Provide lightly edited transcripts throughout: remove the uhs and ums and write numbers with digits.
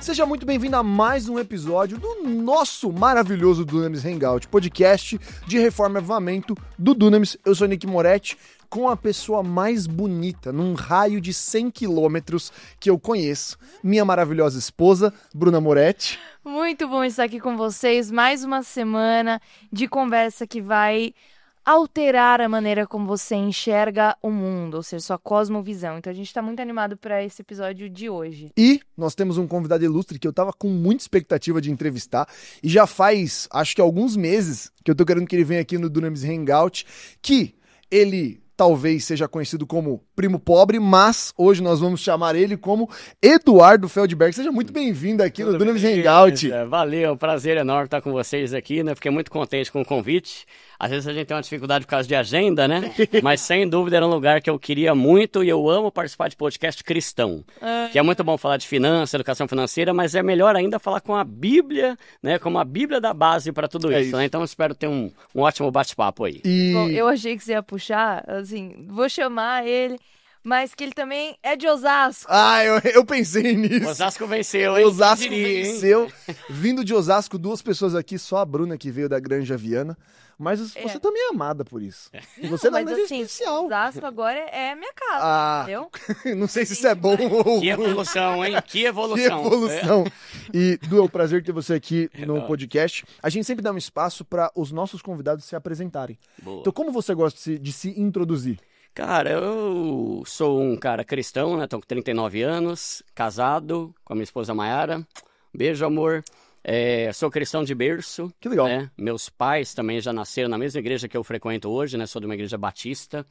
Seja muito bem-vindo a mais um episódio do nosso maravilhoso Dunamis Hangout, podcast de reforma e avivamento do Dunamis. Eu sou Nick Moretti, com a pessoa mais bonita, num raio de 100 quilômetros que eu conheço, minha maravilhosa esposa, Bruna Moretti. Muito bom estar aqui com vocês, mais uma semana de conversa que vai alterar a maneira como você enxerga o mundo, ou seja, sua cosmovisão. Então a gente está muito animado para esse episódio de hoje. E nós temos um convidado ilustre que eu tava com muita expectativa de entrevistar, e já faz, acho que alguns meses, que eu tô querendo que ele venha aqui no Dunamis Hangout, que ele talvez seja conhecido como Primo Pobre, mas hoje nós vamos chamar ele como Eduardo Feldberg. Seja muito bem-vindo aqui no Dunamis Hangout. Valeu, prazer enorme estar com vocês aqui, né? Fiquei muito contente com o convite. Às vezes a gente tem uma dificuldade por causa de agenda, né? Mas sem dúvida era um lugar que eu queria muito e eu amo participar de podcast cristão. Que é muito bom falar de finanças, educação financeira, mas é melhor ainda falar com a Bíblia, né? Como a Bíblia dá base para tudo isso, né? Então eu espero ter um ótimo bate-papo aí. Bom, eu achei que você ia puxar, assim, vou chamar ele, mas que ele também é de Osasco. Ah, eu pensei nisso. Osasco venceu, hein? Osasco venceu. Vindo de Osasco, duas pessoas aqui, só a Bruna que veio da Granja Viana. Mas você também é amada por isso. E você não, mas é assim, especial. Osasco agora é minha casa, entendeu? Não sei se isso é bom ou Que evolução, hein? Que evolução. Que evolução. E, Du, é um prazer ter você aqui no podcast. A gente sempre dá um espaço para os nossos convidados se apresentarem. Boa. Então, como você gosta de se introduzir? Cara, eu sou um cara cristão, né? Tô com 39 anos, casado com a minha esposa Mayara. Beijo, amor. Sou cristão de berço. Que legal. Né? Meus pais também já nasceram na mesma igreja que eu frequento hoje, né? Sou de uma igreja batista.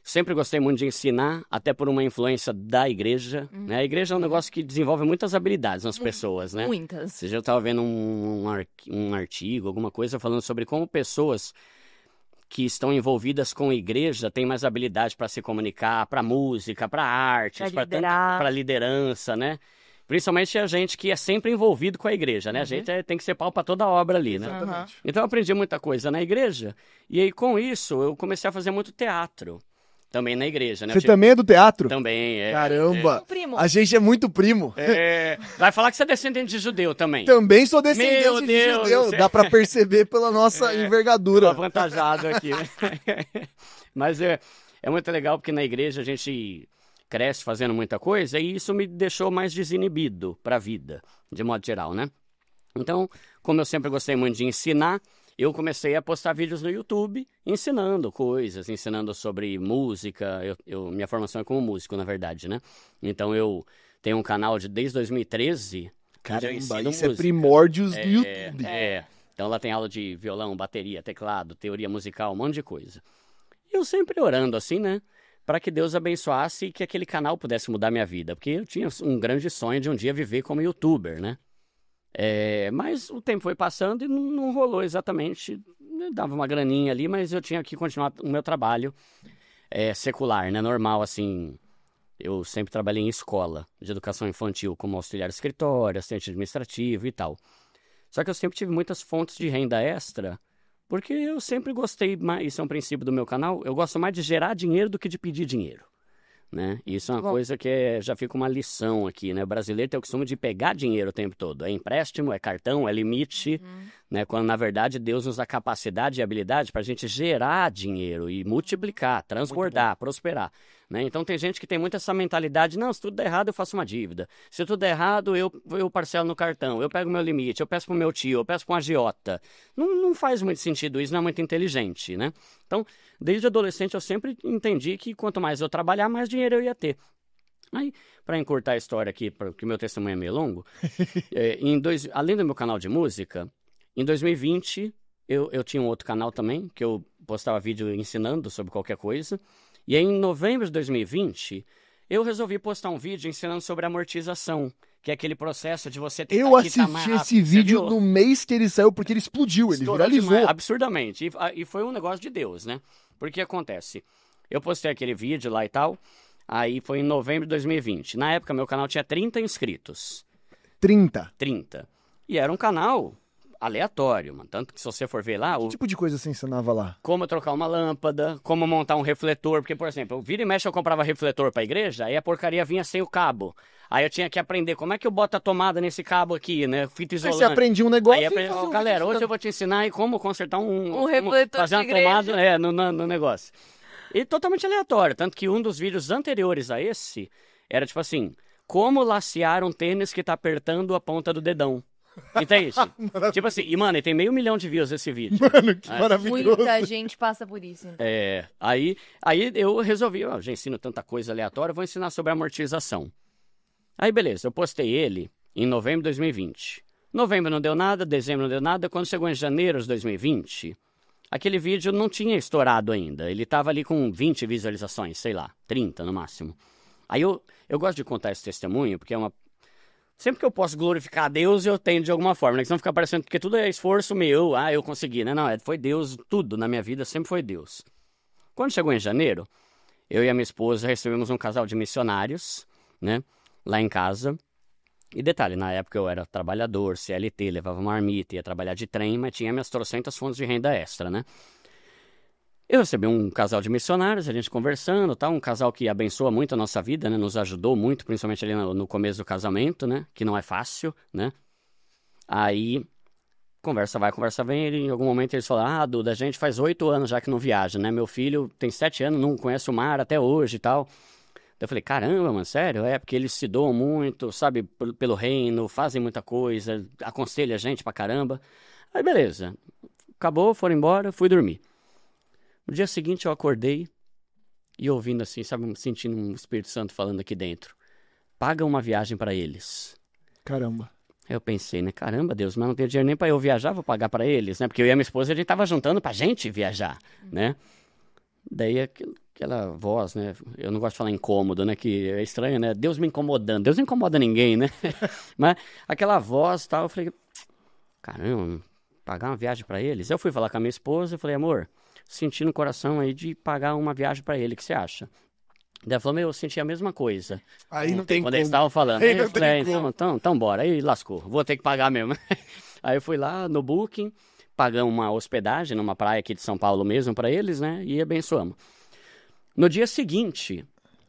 Sempre gostei muito de ensinar, até por uma influência da igreja. Né? A igreja é um negócio que desenvolve muitas habilidades nas pessoas, né? Muitas. Você já estava vendo um artigo, alguma coisa, falando sobre como pessoas que estão envolvidas com a igreja têm mais habilidade para se comunicar, para música, para arte, para liderança, né? Principalmente a gente que é sempre envolvido com a igreja, né? A gente tem que ser pau para toda a obra ali, né? Exatamente. Então eu aprendi muita coisa na igreja, e aí com isso eu comecei a fazer muito teatro, também na igreja, né? Você também é do teatro? Também, Caramba, Primo. a gente é muito primo. Vai falar que você é descendente de judeu também. Também sou descendente Meu de Deus judeu, do céu. dá pra perceber pela nossa envergadura. Tô avantajado aqui, né? Mas é muito legal porque na igreja a gente cresce fazendo muita coisa e isso me deixou mais desinibido para a vida, de modo geral, né? Então, como eu sempre gostei muito de ensinar, eu comecei a postar vídeos no YouTube ensinando coisas, ensinando sobre música. Minha formação é como músico, na verdade, né? Então eu tenho um canal desde 2013. Caramba, isso é primórdios do YouTube. Então lá tem aula de violão, bateria, teclado, teoria musical, um monte de coisa. E eu sempre orando assim, né? Para que Deus abençoasse e que aquele canal pudesse mudar minha vida. Porque eu tinha um grande sonho de um dia viver como youtuber, né? Mas o tempo foi passando e não rolou exatamente. Eu dava uma graninha ali, mas eu tinha que continuar o meu trabalho secular, né? Normal, assim. Eu sempre trabalhei em escola de educação infantil, como auxiliar de escritório, assistente administrativo e tal. Só que eu sempre tive muitas fontes de renda extra, porque eu sempre gostei, isso é um princípio do meu canal, eu gosto mais de gerar dinheiro do que de pedir dinheiro, né? Isso é uma coisa que já fica uma lição aqui, né? O brasileiro tem o costume de pegar dinheiro o tempo todo. É empréstimo, é cartão, é limite, né? Quando, na verdade, Deus nos dá capacidade e habilidade para a gente gerar dinheiro e multiplicar, transbordar, prosperar, né? Então tem gente que tem muito essa mentalidade, não, se tudo der errado eu faço uma dívida, se tudo der errado eu parcelo no cartão, eu pego meu limite, eu peço pro meu tio, eu peço pra um agiota. Não faz muito sentido isso, não é muito inteligente, né? Então, desde adolescente eu sempre entendi que quanto mais eu trabalhar, mais dinheiro eu ia ter. Aí, para encurtar a história aqui, porque o meu testemunho é meio longo, além do meu canal de música, em 2020 eu tinha um outro canal também, que eu postava vídeo ensinando sobre qualquer coisa. E aí, em novembro de 2020, eu resolvi postar um vídeo ensinando sobre amortização, que é aquele processo de você tentar Eu assisti esse vídeo no mês que ele saiu, porque ele explodiu, ele viralizou. Demais, absurdamente. E foi um negócio de Deus, né? Porque acontece, eu postei aquele vídeo lá e tal, aí foi em novembro de 2020. Na época, meu canal tinha 30 inscritos. 30? 30. E era um canal aleatório, mano. Tanto que se você for ver lá... Que tipo de coisa você ensinava lá? Como trocar uma lâmpada, como montar um refletor. Porque, por exemplo, eu vira e mexe, eu comprava refletor pra igreja, aí a porcaria vinha sem o cabo. Aí eu tinha que aprender como é que eu boto a tomada nesse cabo aqui, né? Fita Aí isolante. você aprendia um negócio Aí e aprendi, fazia um galera, vídeo hoje eu vou te ensinar aí como consertar refletor fazer de uma tomada no negócio. E totalmente aleatório. Tanto que um dos vídeos anteriores a esse era tipo assim, como lacear um tênis que tá apertando a ponta do dedão. Entende? Tipo assim, e mano, tem 500 mil de views esse vídeo. Mano, que maravilhoso. Muita gente passa por isso. Então. Aí eu resolvi, ó, já ensino tanta coisa aleatória, vou ensinar sobre amortização. Aí beleza, eu postei ele em novembro de 2020. Novembro não deu nada, dezembro não deu nada. Quando chegou em janeiro de 2020, aquele vídeo não tinha estourado ainda. Ele tava ali com 20 visualizações, sei lá, 30 no máximo. Aí eu gosto de contar esse testemunho, porque é uma... Sempre que eu posso glorificar a Deus, eu tenho de alguma forma, né? Que senão fica parecendo que tudo é esforço meu, eu consegui, né? Não, foi Deus, tudo na minha vida sempre foi Deus. Quando chegou em janeiro, eu e a minha esposa recebemos um casal de missionários, né? Lá em casa. E detalhe, na época eu era trabalhador, CLT, levava marmita, ia trabalhar de trem, mas tinha minhas trocentas fontes de renda extra, né? Eu recebi um casal de missionários, a gente conversando, tá? Um casal que abençoa muito a nossa vida, né? Nos ajudou muito, principalmente ali no começo do casamento, né? Que não é fácil, né? Aí, conversa vai, conversa vem, e em algum momento eles falaram, Duda, a gente faz 8 anos já que não viaja, né? Meu filho tem 7 anos, não conhece o mar até hoje e tal. Eu falei, caramba, mano, sério? Porque eles se doam muito, sabe, pelo reino, fazem muita coisa, aconselham a gente pra caramba. Aí, beleza. Acabou, foram embora, fui dormir. No dia seguinte eu acordei e ouvindo assim, sabe, sentindo um Espírito Santo falando aqui dentro. Paga uma viagem pra eles. Caramba. Aí eu pensei, né, caramba, Deus, mas não tenho dinheiro nem pra eu viajar, vou pagar pra eles, né? Porque eu e a minha esposa, a gente tava juntando pra gente viajar, né? Daí aquela voz, né? Eu não gosto de falar incômodo, né? Que é estranho, né? Deus me incomodando. Deus não incomoda ninguém, né? Mas aquela voz e tal, eu falei, caramba, pagar uma viagem pra eles? Eu fui falar com a minha esposa e falei, amor, senti no coração aí de pagar uma viagem pra ele, o que você acha? Daí ela falou, eu senti a mesma coisa. Aí não tem Quando como. eles estavam falando. Aí Aí eu não falei, tem como. então bora. Aí lascou, vou ter que pagar mesmo. Aí eu fui lá no Booking, pagamos uma hospedagem numa praia aqui de São Paulo mesmo pra eles, né? E abençoamos. No dia seguinte,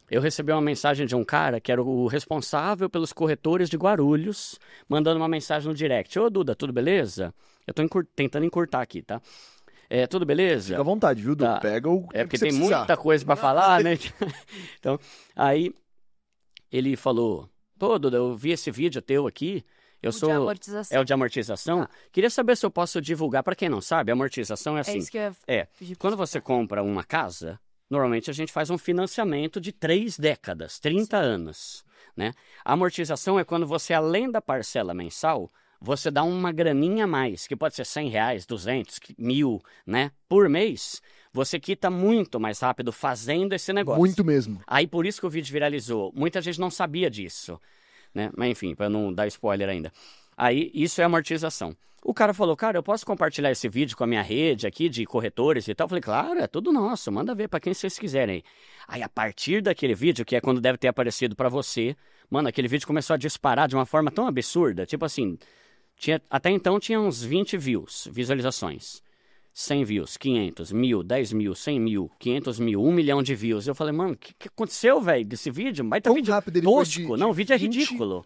eu recebi uma mensagem de um cara que era o responsável pelos corretores de Guarulhos, mandando uma mensagem no direct. Ô, Duda, tudo beleza? Eu tô tentando encurtar aqui, tá? Tudo beleza? Fica à vontade, viu, Duda? Tá. Pega o que Porque você tem precisar. muita coisa pra falar, né? Então, aí ele falou, pô, Duda, eu vi esse vídeo teu aqui, De amortização. É o de amortização. Queria saber se eu posso divulgar. Pra quem não sabe, amortização é assim. É isso que eu ia pedir pra Quando você compra uma casa, normalmente a gente faz um financiamento de 3 décadas, 30 anos, né? A amortização é quando você, além da parcela mensal, você dá uma graninha a mais, que pode ser R$100, 200, 1.000, né? Por mês, você quita muito mais rápido fazendo esse negócio. Muito mesmo. Aí por isso que o vídeo viralizou. Muita gente não sabia disso, né? Mas enfim, para não dar spoiler ainda. Aí isso é amortização. O cara falou, cara, eu posso compartilhar esse vídeo com a minha rede aqui de corretores e tal? Eu falei, claro, é tudo nosso, manda ver para quem vocês quiserem. Aí a partir daquele vídeo, que é quando deve ter aparecido para você, mano, aquele vídeo começou a disparar de uma forma tão absurda, tipo assim, até então tinha uns 20 visualizações. 100 views, 500, 1.000, 10 mil, 100 mil, 500 mil, 1 milhão de views. Eu falei, mano, o que aconteceu, velho, desse vídeo? Vai ter vídeo rápido ele tosco. foi Não, o vídeo é 20 ridículo.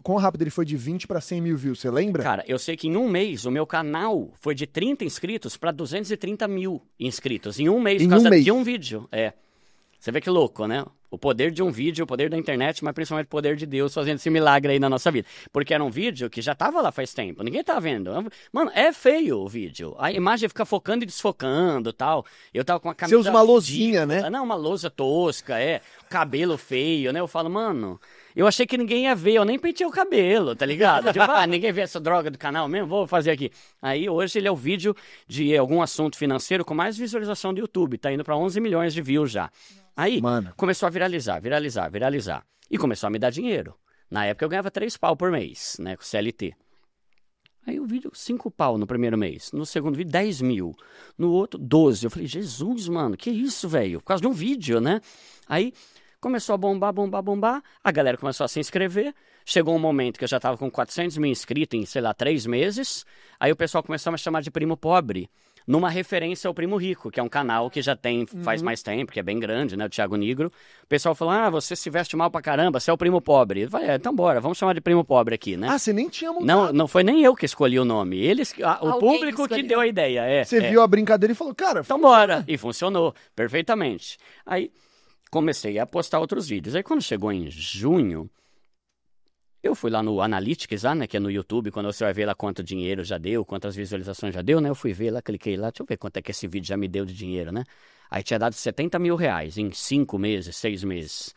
Quão rápido ele foi de 20 para 100 mil views, você lembra? Cara, eu sei que em um mês o meu canal foi de 30 inscritos para 230 mil inscritos. Em um mês, Em por causa um mês. de um vídeo. Você vê que louco, né? O poder de um vídeo, o poder da internet, mas principalmente o poder de Deus fazendo esse milagre aí na nossa vida. Porque era um vídeo que já tava lá faz tempo, ninguém tá vendo. Mano, é feio o vídeo. A imagem fica focando e desfocando e tal. Eu tava com a camisa... Você usa uma lousinha, né? Não, uma lousa tosca, cabelo feio, né? Eu falo, mano, eu achei que ninguém ia ver, eu nem pentei o cabelo, tá ligado? Tipo, ninguém vê essa droga do canal mesmo, vou fazer aqui. Aí hoje ele é o vídeo de algum assunto financeiro com mais visualização do YouTube, tá indo pra 11 milhões de views já. Aí, começou a viralizar. E começou a me dar dinheiro. Na época eu ganhava 3 pau por mês, né, com CLT. Aí o vídeo, 5 pau no primeiro mês. No segundo vídeo, 10 mil. No outro, 12. Eu falei, Jesus, mano, que isso, velho? Por causa de um vídeo, né? Aí começou a bombar. A galera começou a se inscrever. chegou um momento que eu já estava com 400 mil inscritos em, sei lá, 3 meses, aí o pessoal começou a me chamar de primo pobre, numa referência ao Primo Rico, que é um canal que já tem, faz mais tempo, que é bem grande, né, o Thiago Nigro. O pessoal falou, você se veste mal pra caramba, você é o primo pobre. Eu falei, então bora, vamos chamar de primo pobre aqui, né? Ah, você nem tinha montado. Não foi nem eu que escolhi o nome, o Alguém público que escolheu. deu a ideia. Você viu a brincadeira e falou, cara, Então bora, e funcionou perfeitamente. Aí comecei a postar outros vídeos. Aí quando chegou em junho, eu fui lá no Analytics, né, que é no YouTube, quando você vai ver lá quanto dinheiro já deu, quantas visualizações já deu, né? Eu fui ver lá, cliquei lá, deixa eu ver quanto é que esse vídeo já me deu de dinheiro, né? Aí tinha dado 70 mil reais em 5 meses, 6 meses.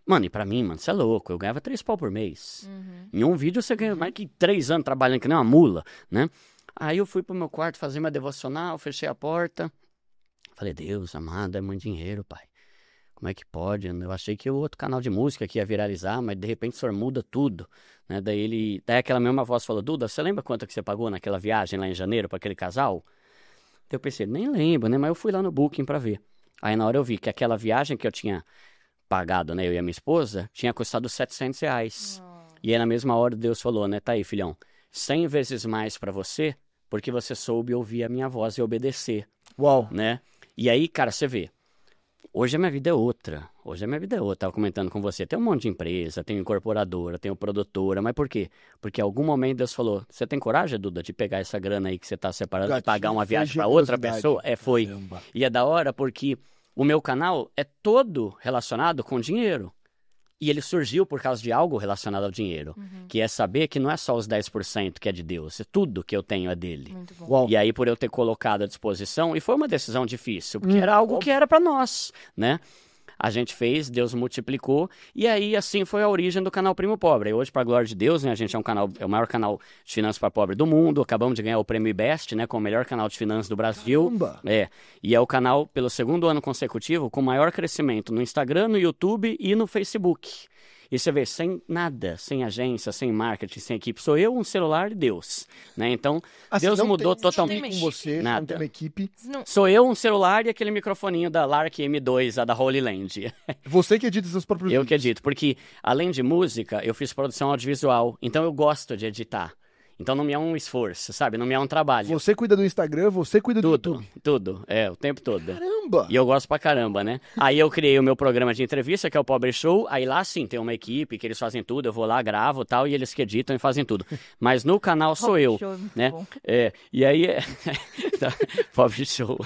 Mano, e pra mim, mano, você é louco, eu ganhava 3 pau por mês. Em um vídeo você ganha mais que 3 anos trabalhando que nem uma mula, né? Aí eu fui pro meu quarto fazer minha devocional, fechei a porta. Falei, Deus amado, é muito dinheiro, pai. Como é que pode? Eu achei que o outro canal de música que ia viralizar, mas de repente o senhor muda tudo, né? Daí aquela mesma voz falou, Duda, você lembra quanto que você pagou naquela viagem lá em janeiro para aquele casal? Daí eu pensei, nem lembro, né? Mas eu fui lá no Booking para ver. Aí na hora eu vi que aquela viagem que eu tinha pagado, né? Eu e a minha esposa, tinha custado 700 reais. E aí na mesma hora Deus falou, né? Tá aí, filhão, 100 vezes mais para você, porque você soube ouvir a minha voz e obedecer. Uau. Né? E aí, cara, você vê. Hoje a minha vida é outra. Tava comentando com você. Tem um monte de empresa, tem incorporadora, tem produtora. Mas por quê? Porque em algum momento Deus falou, você tem coragem, Duda, de pegar essa grana aí que você tá separando e pagar uma viagem para outra pessoa? Foi. Caramba. E é da hora porque o meu canal é todo relacionado com dinheiro. E ele surgiu por causa de algo relacionado ao dinheiro. Que é saber que não é só os 10% que é de Deus. É tudo que eu tenho é dele. Muito bom. Uau. E aí, por eu ter colocado à disposição, e foi uma decisão difícil, porque era algo que era para nós, né? A gente fez, Deus multiplicou, e aí assim foi a origem do canal Primo Pobre. E hoje, para a glória de Deus, né, a gente é o maior canal de finanças para pobre do mundo, acabamos de ganhar o prêmio IBEST, né, como o melhor canal de finanças do Brasil. Caramba. E é o canal, pelo segundo ano consecutivo, com maior crescimento no Instagram, no YouTube e no Facebook. E você vê, sem nada, sem agência, sem marketing, sem equipe, sou eu, um celular e Deus, né? Então, Deus mudou totalmente. Com você, Nada. não tem uma equipe. Sou eu, um celular e aquele microfoninho da Lark M2, a da Holy Land. Você que edita seus próprios Eu vídeos. que edito, porque além de música, eu fiz produção audiovisual, então eu gosto de editar. Então não me é um esforço, sabe? Não me é um trabalho. Você cuida do Instagram, você cuida do YouTube. Tudo, o tempo todo. Caramba! E eu gosto pra caramba, né? Aí eu criei o meu programa de entrevista, que é o Pobre Show. Aí lá sim tem uma equipe que eles fazem tudo. Eu vou lá, gravo e tal, e eles que editam e fazem tudo. Mas no canal sou eu, Show, muito né? bom. E aí Pobre Show.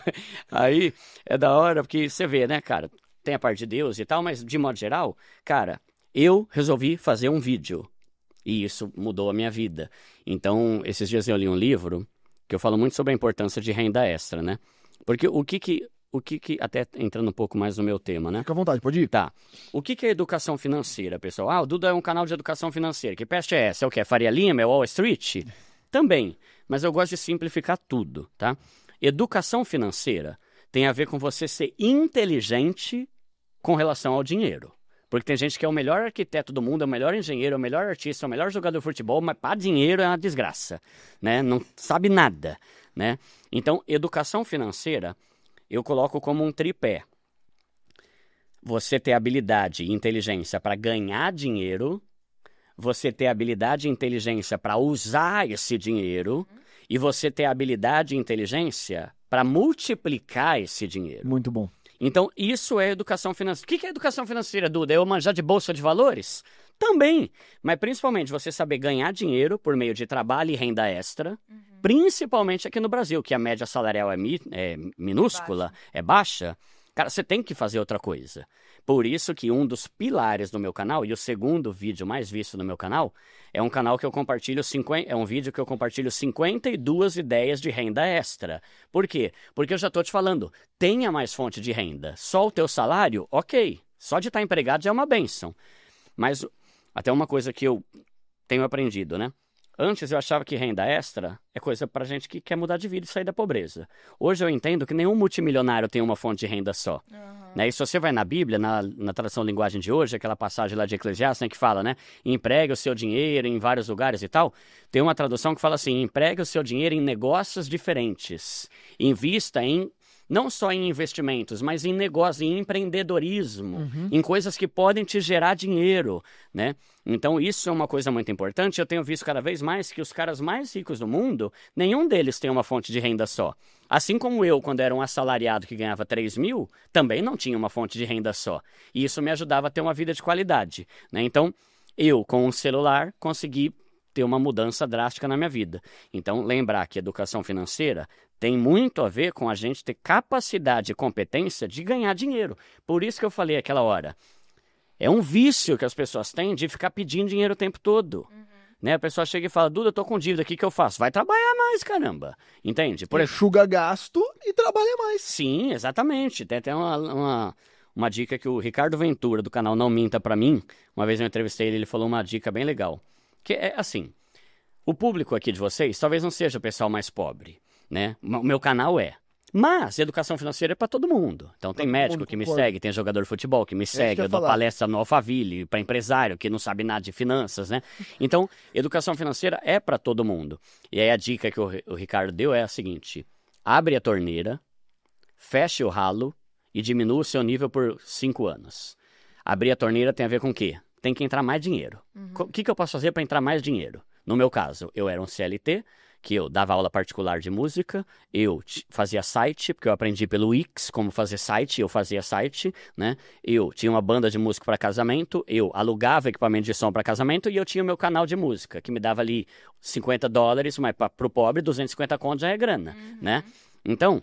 Aí é da hora, porque você vê, né, cara? Tem a parte de Deus e tal, mas de modo geral, cara, eu resolvi fazer um vídeo. E isso mudou a minha vida. Então, esses dias eu li um livro que eu falo muito sobre a importância de renda extra, né? Porque o que até entrando um pouco mais no meu tema, né? Fica à vontade, pode ir. Tá. O que é educação financeira, pessoal? O Duda é um canal de educação financeira. Que peste é essa? É o quê? É Faria Lima? É Wall Street? Também. Mas eu gosto de simplificar tudo, tá? Educação financeira tem a ver com você ser inteligente com relação ao dinheiro. Porque tem gente que é o melhor arquiteto do mundo, é o melhor engenheiro, é o melhor artista, é o melhor jogador de futebol, mas para dinheiro é uma desgraça, né? Não sabe nada, né? Então, educação financeira, eu coloco como um tripé. Você ter habilidade e inteligência para ganhar dinheiro, você ter habilidade e inteligência para usar esse dinheiro, e você ter habilidade e inteligência para multiplicar esse dinheiro. Muito bom. Então, isso é educação financeira. O que é educação financeira, Duda? É eu manjar de bolsa de valores? Também. Mas, principalmente, você saber ganhar dinheiro por meio de trabalho e renda extra, principalmente aqui no Brasil, que a média salarial é minúscula, é baixa. Cara, você tem que fazer outra coisa. Por isso que um dos pilares do meu canal, e o segundo vídeo mais visto no meu canal, é um canal que eu compartilho, é um vídeo que eu compartilho 52 ideias de renda extra. Por quê? Porque eu já tô te falando, tenha mais fonte de renda. Só o teu salário, ok. Só de estar empregado já é uma bênção. Mas até uma coisa que eu tenho aprendido, né? Antes eu achava que renda extra é coisa pra gente que quer mudar de vida e sair da pobreza. Hoje eu entendo que nenhum multimilionário tem uma fonte de renda só. Né? E se você vai na Bíblia, na tradução linguagem de hoje, aquela passagem lá de Eclesiastes, né, que fala, né? Empregue o seu dinheiro em vários lugares e tal. Tem uma tradução que fala assim, empregue o seu dinheiro em negócios diferentes. Invista em Não só em investimentos, mas em negócio, em empreendedorismo, em coisas que podem te gerar dinheiro, né? Então, isso é uma coisa muito importante. Eu tenho visto cada vez mais que os caras mais ricos do mundo, nenhum deles tem uma fonte de renda só. Assim como eu, quando era um assalariado que ganhava 3 mil, também não tinha uma fonte de renda só. E isso me ajudava a ter uma vida de qualidade, né? Então, eu, com um celular, consegui ter uma mudança drástica na minha vida. Então, lembrar que educação financeira tem muito a ver com a gente ter capacidade e competência de ganhar dinheiro. Por isso que eu falei aquela hora. É um vício que as pessoas têm de ficar pedindo dinheiro o tempo todo. Né? A pessoa chega e fala, Duda, eu tô com dívida, o que eu faço? Vai trabalhar mais, caramba. Entende? Enxuga gasto e trabalha mais. Sim, exatamente. Tem até uma dica que o Ricardo Ventura, do canal Não Minta Pra Mim, uma vez eu entrevistei ele falou uma dica bem legal. Que é assim, o público aqui de vocês talvez não seja o pessoal mais pobre, né? O meu canal é. Mas educação financeira é para todo mundo. Então tem médico que me segue, tem jogador de futebol que me segue, eu dou palestra no Alphaville para empresário que não sabe nada de finanças, né? Então, educação financeira é para todo mundo. E aí a dica que o Ricardo deu é a seguinte: abre a torneira, feche o ralo e diminua o seu nível por 5 anos. Abrir a torneira tem a ver com o quê? Tem que entrar mais dinheiro. O que eu posso fazer para entrar mais dinheiro? No meu caso, eu era um CLT, que eu dava aula particular de música, eu fazia site, porque eu aprendi pelo Wix como fazer site, eu fazia site, né? Eu tinha uma banda de música para casamento, eu alugava equipamento de som para casamento e eu tinha o meu canal de música, que me dava ali $50, mas para o pobre, 250 contos já é grana, né? Então,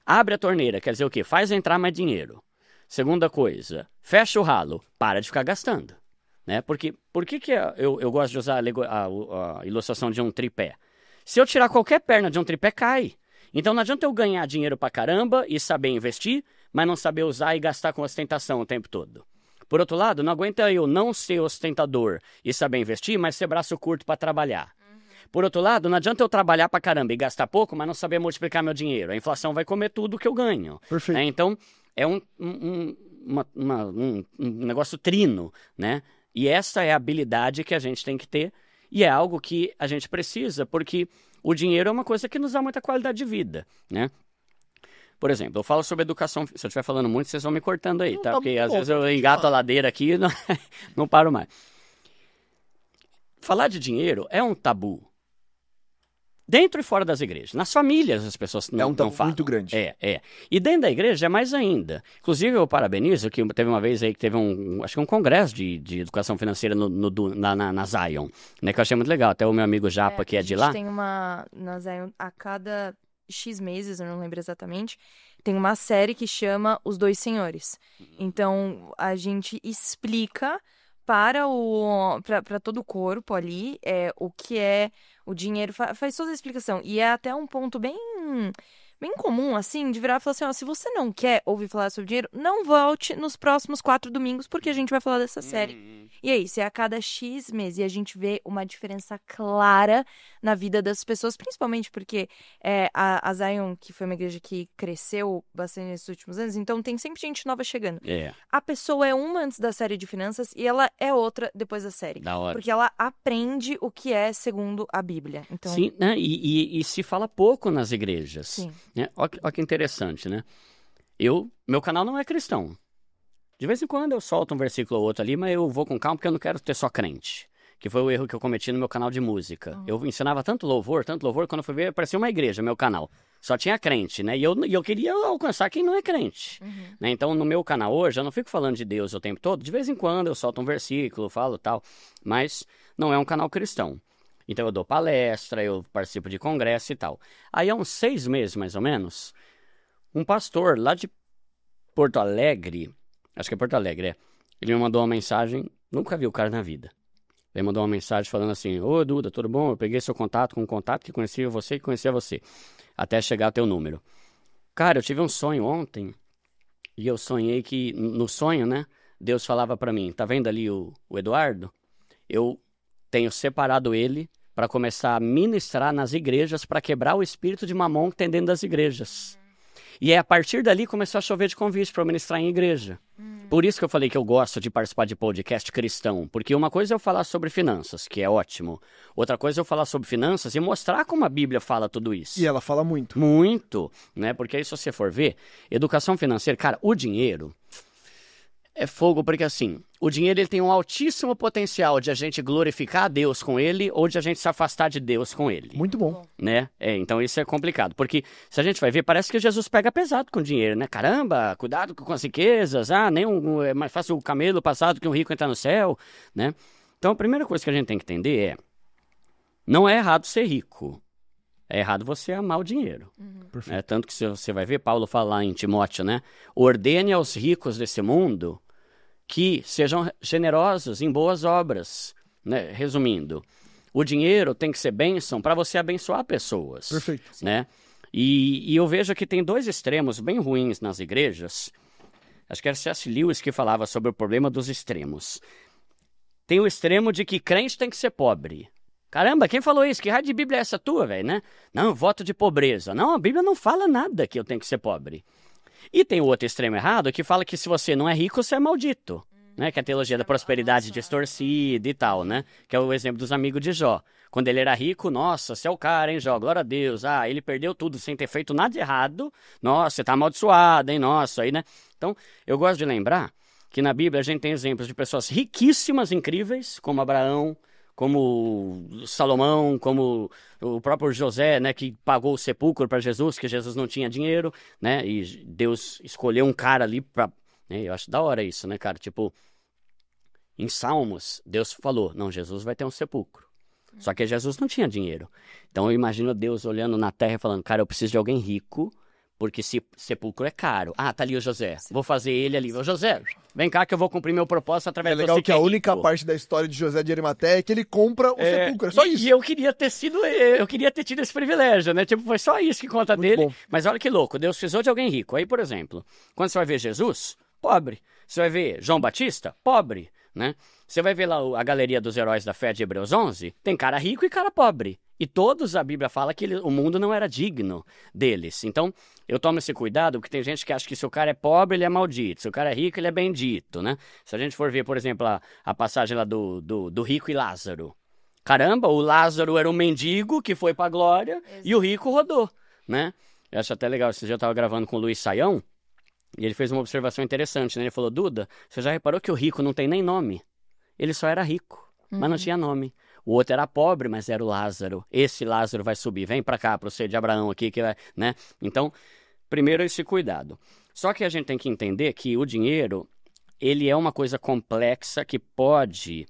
abre a torneira, quer dizer o quê? Faz entrar mais dinheiro. Segunda coisa, fecha o ralo, para de ficar gastando, né? Porque por que eu gosto de usar a ilustração de um tripé? Se eu tirar qualquer perna de um tripé, cai. Então não adianta eu ganhar dinheiro pra caramba e saber investir, mas não saber usar e gastar com ostentação o tempo todo. Por outro lado, não aguenta eu não ser ostentador e saber investir, mas ser braço curto pra trabalhar. Por outro lado, não adianta eu trabalhar pra caramba e gastar pouco, mas não saber multiplicar meu dinheiro. A inflação vai comer tudo que eu ganho. Perfeito. Né? Então, é um negócio trino, né? E essa é a habilidade que a gente tem que ter. E é algo que a gente precisa, porque o dinheiro é uma coisa que nos dá muita qualidade de vida, né? Por exemplo, eu falo sobre educação... Se eu estiver falando muito, vocês vão me cortando aí, tá? Porque às vezes eu engato a ladeira aqui e não paro mais. Falar de dinheiro é um tabu. Dentro e fora das igrejas. Nas famílias as pessoas não falam. É um tabu muito grande. É. E dentro da igreja é mais ainda. Inclusive eu parabenizo que teve uma vez aí que teve acho que um congresso de educação financeira na Zion, né? Que eu achei muito legal. Até o meu amigo Japa, que é de lá. A gente tem na Zion, a cada X meses, eu não lembro exatamente, tem uma série que chama Os Dois Senhores. Então a gente explica para todo o corpo ali o que é o dinheiro, faz toda a explicação. E é até um ponto bem comum, assim, de virar e falar assim, ó, se você não quer ouvir falar sobre dinheiro, não volte nos próximos 4 domingos, porque a gente vai falar dessa série. E é isso, é a cada X meses. E a gente vê uma diferença clara na vida das pessoas, principalmente porque a Zion, que foi uma igreja que cresceu bastante nesses últimos anos, então tem sempre gente nova chegando. A pessoa é uma antes da série de finanças e ela é outra depois da série. Da hora. Porque ela aprende o que é segundo a Bíblia. Então... Sim, né? E se fala pouco nas igrejas. Sim. Né? Olha que interessante, né? Meu canal não é cristão. De vez em quando eu solto um versículo ou outro ali, mas eu vou com calma porque eu não quero ter só crente. Que foi o erro que eu cometi no meu canal de música. Eu ensinava tanto louvor, quando eu fui ver, parecia uma igreja, meu canal. Só tinha crente, né? E eu queria alcançar quem não é crente. Né? Então, no meu canal hoje, eu não fico falando de Deus o tempo todo. De vez em quando eu solto um versículo, falo tal. Mas não é um canal cristão. Então eu dou palestra, eu participo de congresso e tal. Aí há uns 6 meses, mais ou menos, um pastor lá de Porto Alegre, acho que é Porto Alegre, ele me mandou uma mensagem, nunca vi o cara na vida. Ele mandou uma mensagem falando assim, ô Duda, tudo bom? Eu peguei seu contato com um contato que conhecia você e conhecia você, até chegar ao teu número. Cara, eu tive um sonho ontem, e eu sonhei que, no sonho, né, Deus falava pra mim, tá vendo ali o Eduardo? Eu tenho separado ele para começar a ministrar nas igrejas para quebrar o espírito de mamon que tem dentro das igrejas. E a partir dali começou a chover de convite para eu ministrar em igreja. Por isso que eu falei que eu gosto de participar de podcast cristão, porque uma coisa é eu falar sobre finanças, que é ótimo. Outra coisa é eu falar sobre finanças e mostrar como a Bíblia fala tudo isso. E ela fala muito. Muito, né? Porque aí se você for ver, educação financeira, cara, o dinheiro é fogo, porque assim, o dinheiro ele tem um altíssimo potencial de a gente glorificar a Deus com ele ou de a gente se afastar de Deus com ele. Muito bom. Né? Então isso é complicado, porque se a gente vai ver, parece que Jesus pega pesado com dinheiro, né? Caramba, cuidado com as riquezas, é mais fácil o camelo passar do que um rico entrar no céu, né? Então a primeira coisa que a gente tem que entender não é errado ser rico, é errado você amar o dinheiro. Tanto que você vai ver, Paulo fala lá em Timóteo, né? Ordene aos ricos desse mundo que sejam generosos em boas obras, né? Resumindo, o dinheiro tem que ser bênção para você abençoar pessoas. Perfeito. Né? E eu vejo que tem dois extremos bem ruins nas igrejas. Acho que era C.S. Lewis que falava sobre o problema dos extremos. Tem o extremo de que crente tem que ser pobre. Caramba, quem falou isso? Que raio de Bíblia é essa tua, velho, né? Não, voto de pobreza. Não, a Bíblia não fala nada que eu tenho que ser pobre. E tem o outro extremo errado que fala que se você não é rico, você é maldito. Né? Que é a teologia da prosperidade distorcida e tal, né? Que é o exemplo dos amigos de Jó. Quando ele era rico, nossa, você é o cara, hein, Jó? Glória a Deus. Ele perdeu tudo sem ter feito nada de errado. Nossa, você tá amaldiçoado, hein? Nossa, aí, né? Então, eu gosto de lembrar que na Bíblia a gente tem exemplos de pessoas riquíssimas, incríveis, como Abraão, como Salomão, como o próprio José, né, que pagou o sepulcro para Jesus, que Jesus não tinha dinheiro, né, e Deus escolheu um cara ali para, eu acho da hora isso, né, cara, tipo, em Salmos, Deus falou, não, Jesus vai ter um sepulcro, só que Jesus não tinha dinheiro, então eu imagino Deus olhando na terra e falando, cara, eu preciso de alguém rico, porque sepulcro é caro. Tá ali o José. Vou fazer ele ali. Ô, José, vem cá que eu vou cumprir meu propósito através de você. É legal que a única parte da história de José de Arimateia é que ele compra o sepulcro. É só isso. E eu queria ter tido esse privilégio, né? Tipo, foi só isso que conta Muito dele. bom. Mas olha que louco, Deus precisou de alguém rico. Aí, por exemplo, quando você vai ver Jesus, pobre. Você vai ver João Batista, pobre, né? Você vai ver lá a galeria dos heróis da fé de Hebreus 11, tem cara rico e cara pobre. E todos, a Bíblia fala que o mundo não era digno deles. Então, eu tomo esse cuidado, porque tem gente que acha que se o cara é pobre, ele é maldito. Se o cara é rico, ele é bendito, né? Se a gente for ver, por exemplo, a passagem lá do rico e Lázaro. Caramba, o Lázaro era um mendigo que foi pra glória. Exato. E o rico rodou, né? Eu acho até legal, esse dia eu tava gravando com o Luiz Saião, e ele fez uma observação interessante, né? Ele falou, Duda, você já reparou que o rico não tem nem nome? Ele só era rico, mas não tinha nome. O outro era pobre, mas era o Lázaro. Esse Lázaro vai subir. Vem pra cá, pro seio de Abraão aqui, que vai, né? Então, primeiro esse cuidado. Só que a gente tem que entender que o dinheiro, ele é uma coisa complexa que pode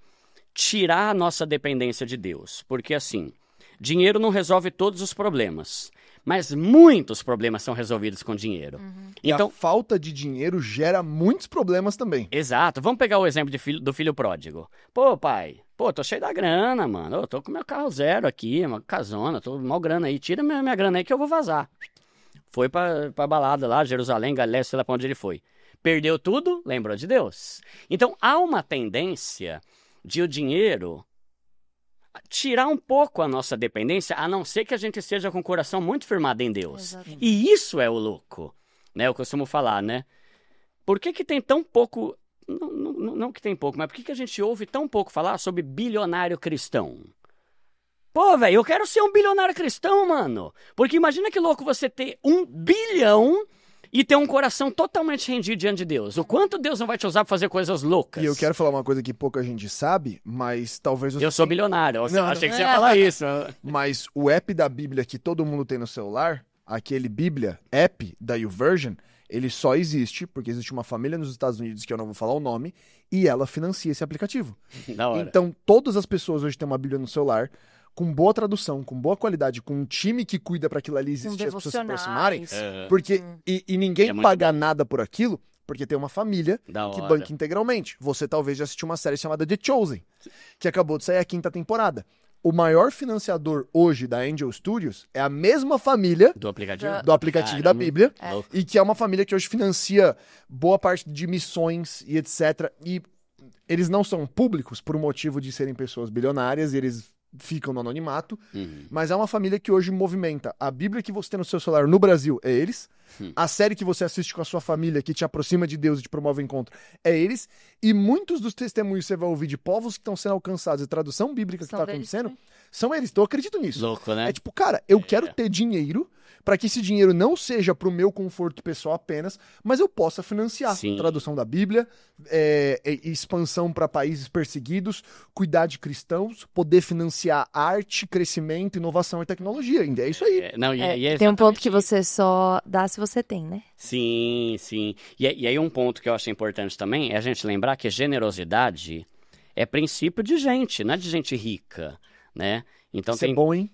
tirar a nossa dependência de Deus. Porque, assim, dinheiro não resolve todos os problemas. Mas muitos problemas são resolvidos com dinheiro. Então, a falta de dinheiro gera muitos problemas também. Exato. Vamos pegar o exemplo do filho pródigo. Pô, pai, tô cheio da grana, mano. Eu tô com meu carro zero aqui, uma casona, tô mal grana aí. Tira minha grana aí que eu vou vazar. Foi pra balada lá, Jerusalém, Galiléia, sei lá pra onde ele foi. Perdeu tudo, lembrou de Deus. Então, há uma tendência de o dinheiro tirar um pouco a nossa dependência, a não ser que a gente esteja com o coração muito firmado em Deus. Exatamente. E isso é o louco, né? Eu costumo falar, né? Por que tem tão pouco... Não que tem pouco, mas por que a gente ouve tão pouco falar sobre bilionário cristão? Pô, velho, eu quero ser um bilionário cristão, mano. Porque imagina que louco você ter 1 bilhão... e ter um coração totalmente rendido diante de Deus. O quanto Deus não vai te usar pra fazer coisas loucas. E eu quero falar uma coisa que pouca gente sabe, mas talvez você... Eu sou bilionário, achei que você ia falar isso. Mas o app da Bíblia que todo mundo tem no celular, aquele Bíblia app da YouVersion, ele só existe porque existe uma família nos Estados Unidos, que eu não vou falar o nome, e ela financia esse aplicativo. Da hora. Então, todas as pessoas hoje têm uma Bíblia no celular, com boa tradução, com boa qualidade, com um time que cuida para aquilo ali existir, as pessoas se aproximarem, porque e ninguém paga nada por aquilo, porque tem uma família que banca integralmente. Você talvez já assistiu uma série chamada The Chosen, que acabou de sair a 5ª temporada. O maior financiador hoje da Angel Studios é a mesma família do aplicativo, da Bíblia, e que é uma família que hoje financia boa parte de missões e etc. E eles não são públicos por motivo de serem pessoas bilionárias, e eles ficam no anonimato, mas é uma família que hoje movimenta. A Bíblia que você tem no seu celular no Brasil é eles, a série que você assiste com a sua família, que te aproxima de Deus e te promove o encontro, é eles, e muitos dos testemunhos que você vai ouvir de povos que estão sendo alcançados e tradução bíblica que está acontecendo, são eles. Então eu acredito nisso. Louco, né? É tipo, cara, eu quero ter dinheiro para que esse dinheiro não seja pro meu conforto pessoal apenas, mas eu possa financiar tradução da Bíblia, expansão para países perseguidos, cuidar de cristãos, poder financiar arte, crescimento, inovação e tecnologia. É isso aí. Tem um ponto que você só dá se você tem, né? Sim, sim. E aí um ponto que eu acho importante também é a gente lembrar que generosidade é princípio de gente, não é de gente rica, né? Então Isso é bom, hein?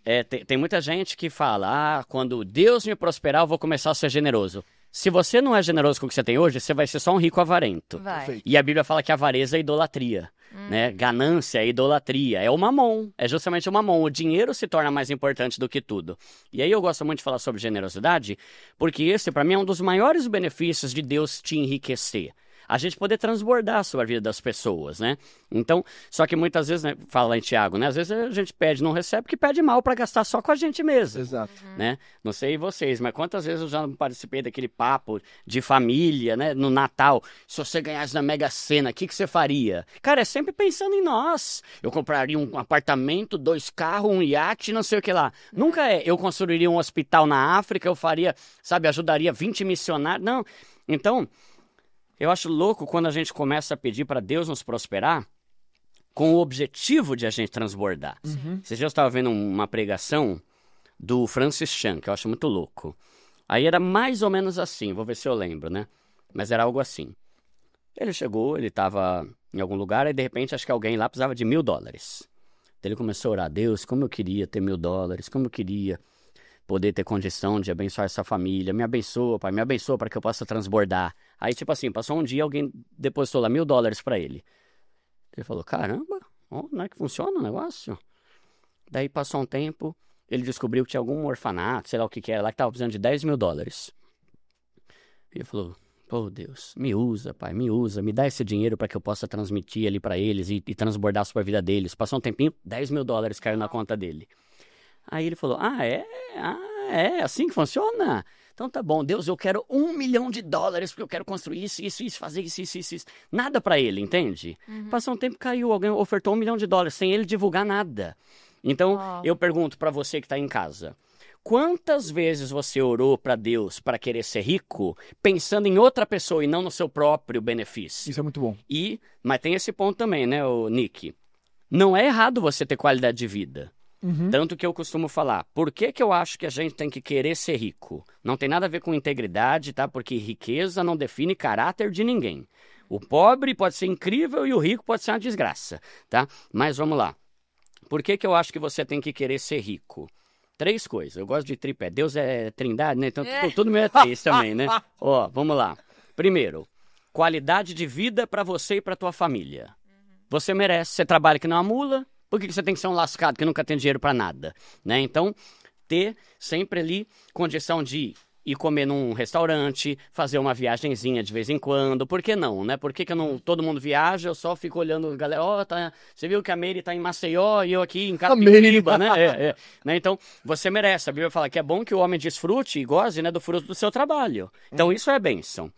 Tem muita gente que fala, quando Deus me prosperar, eu vou começar a ser generoso. Se você não é generoso com o que você tem hoje, você vai ser só um rico avarento. E a Bíblia fala que a avareza é idolatria, né? Ganância é idolatria, é o mamon, é justamente o mamon. O dinheiro se torna mais importante do que tudo. E aí eu gosto muito de falar sobre generosidade, porque esse, para mim, é um dos maiores benefícios de Deus te enriquecer. A gente poder transbordar sobre a vida das pessoas, né? Então, só que muitas vezes, né, fala lá em Tiago, né? Às vezes a gente pede, não recebe, porque pede mal para gastar só com a gente mesmo. Exato. Né? Não sei vocês, mas quantas vezes eu já participei daquele papo de família, né? No Natal, se você ganhasse na Mega Sena, o que você faria? Cara, é sempre pensando em nós. Eu compraria um apartamento, 2 carros, um iate, não sei o que lá. Nunca eu construiria um hospital na África, eu faria, sabe, ajudaria 20 missionários. Não. Então, eu acho louco quando a gente começa a pedir para Deus nos prosperar com o objetivo de a gente transbordar. Esses dias eu estava vendo uma pregação do Francis Chan, que eu acho muito louco. Aí era mais ou menos assim, vou ver se eu lembro, né? Mas era algo assim. Ele chegou, ele estava em algum lugar, e de repente acho que alguém lá precisava de $1.000. Então ele começou a orar, Deus, como eu queria ter $1.000, como eu queria poder ter condição de abençoar essa família. Me abençoa, Pai, me abençoa para que eu possa transbordar. Aí, tipo assim, passou um dia, alguém depositou lá $1.000 para ele. Ele falou, caramba, não é que funciona o negócio? Daí passou um tempo, ele descobriu que tinha algum orfanato, sei lá o que era lá, que estava precisando de $10.000. Ele falou, pô, Deus, me usa, Pai, me usa, me dá esse dinheiro para que eu possa transmitir ali para eles e transbordar sobre a vida deles. Passou um tempinho, $10.000 caiu na conta dele. Aí ele falou, é assim que funciona? Então tá bom, Deus, eu quero $1 milhão porque eu quero construir isso, fazer isso. Nada pra ele, entende? Passou um tempo, caiu, alguém ofertou $1 milhão sem ele divulgar nada. Então, eu pergunto pra você que tá em casa, quantas vezes você orou pra Deus para querer ser rico, pensando em outra pessoa e não no seu próprio benefício? Isso é muito bom. Mas tem esse ponto também, né, Nick? Não é errado você ter qualidade de vida. Tanto que eu costumo falar, por que eu acho que a gente tem que querer ser rico? Não tem nada a ver com integridade, tá? Porque riqueza não define caráter de ninguém. O pobre pode ser incrível e o rico pode ser uma desgraça, tá? Mas vamos lá. Por que eu acho que você tem que querer ser rico? 3 coisas. Eu gosto de tripé. Deus é trindade, né? Então tudo meu é 3 também, né? Ó, vamos lá. Primeiro, qualidade de vida para você e para tua família. Você merece. Você trabalha que não é uma mula. Por que você tem que ser um lascado que nunca tem dinheiro para nada? Né? Então, ter sempre ali condição de ir comer num restaurante, fazer uma viagenzinha de vez em quando. Por que não, né? Por que eu não... Todo mundo viaja, eu só fico olhando, galera, você viu que a Meire tá em Maceió e eu aqui em Carapicuíba, né? Né? Então, você merece. A Bíblia fala que é bom que o homem desfrute e goze, né, do fruto do seu trabalho. Então, isso é bênção.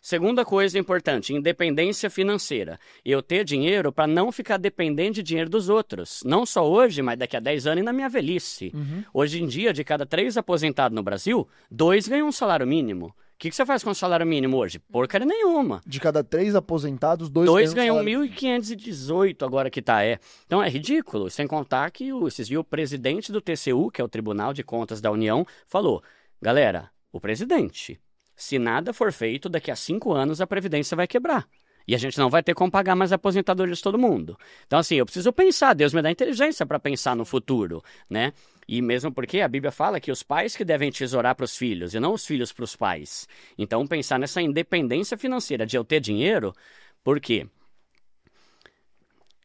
Segunda coisa importante, independência financeira. Eu ter dinheiro para não ficar dependente de dinheiro dos outros. Não só hoje, mas daqui a 10 anos e na minha velhice. Hoje em dia, de cada 3 aposentados no Brasil, 2 ganham um salário mínimo. O que você faz com o salário mínimo hoje? Porcaria nenhuma. De cada 3 aposentados, 2 ganham 1.518 agora que tá, Então é ridículo. Sem contar que o presidente do TCU, que é o Tribunal de Contas da União, falou, galera, o presidente... Se nada for feito, daqui a 5 anos a Previdência vai quebrar. E a gente não vai ter como pagar mais a aposentadoria de todo mundo. Então, assim, eu preciso pensar. Deus me dá inteligência para pensar no futuro, né? E mesmo porque a Bíblia fala que os pais que devem tesourar para os filhos e não os filhos para os pais. Então, pensar nessa independência financeira de eu ter dinheiro, por quê?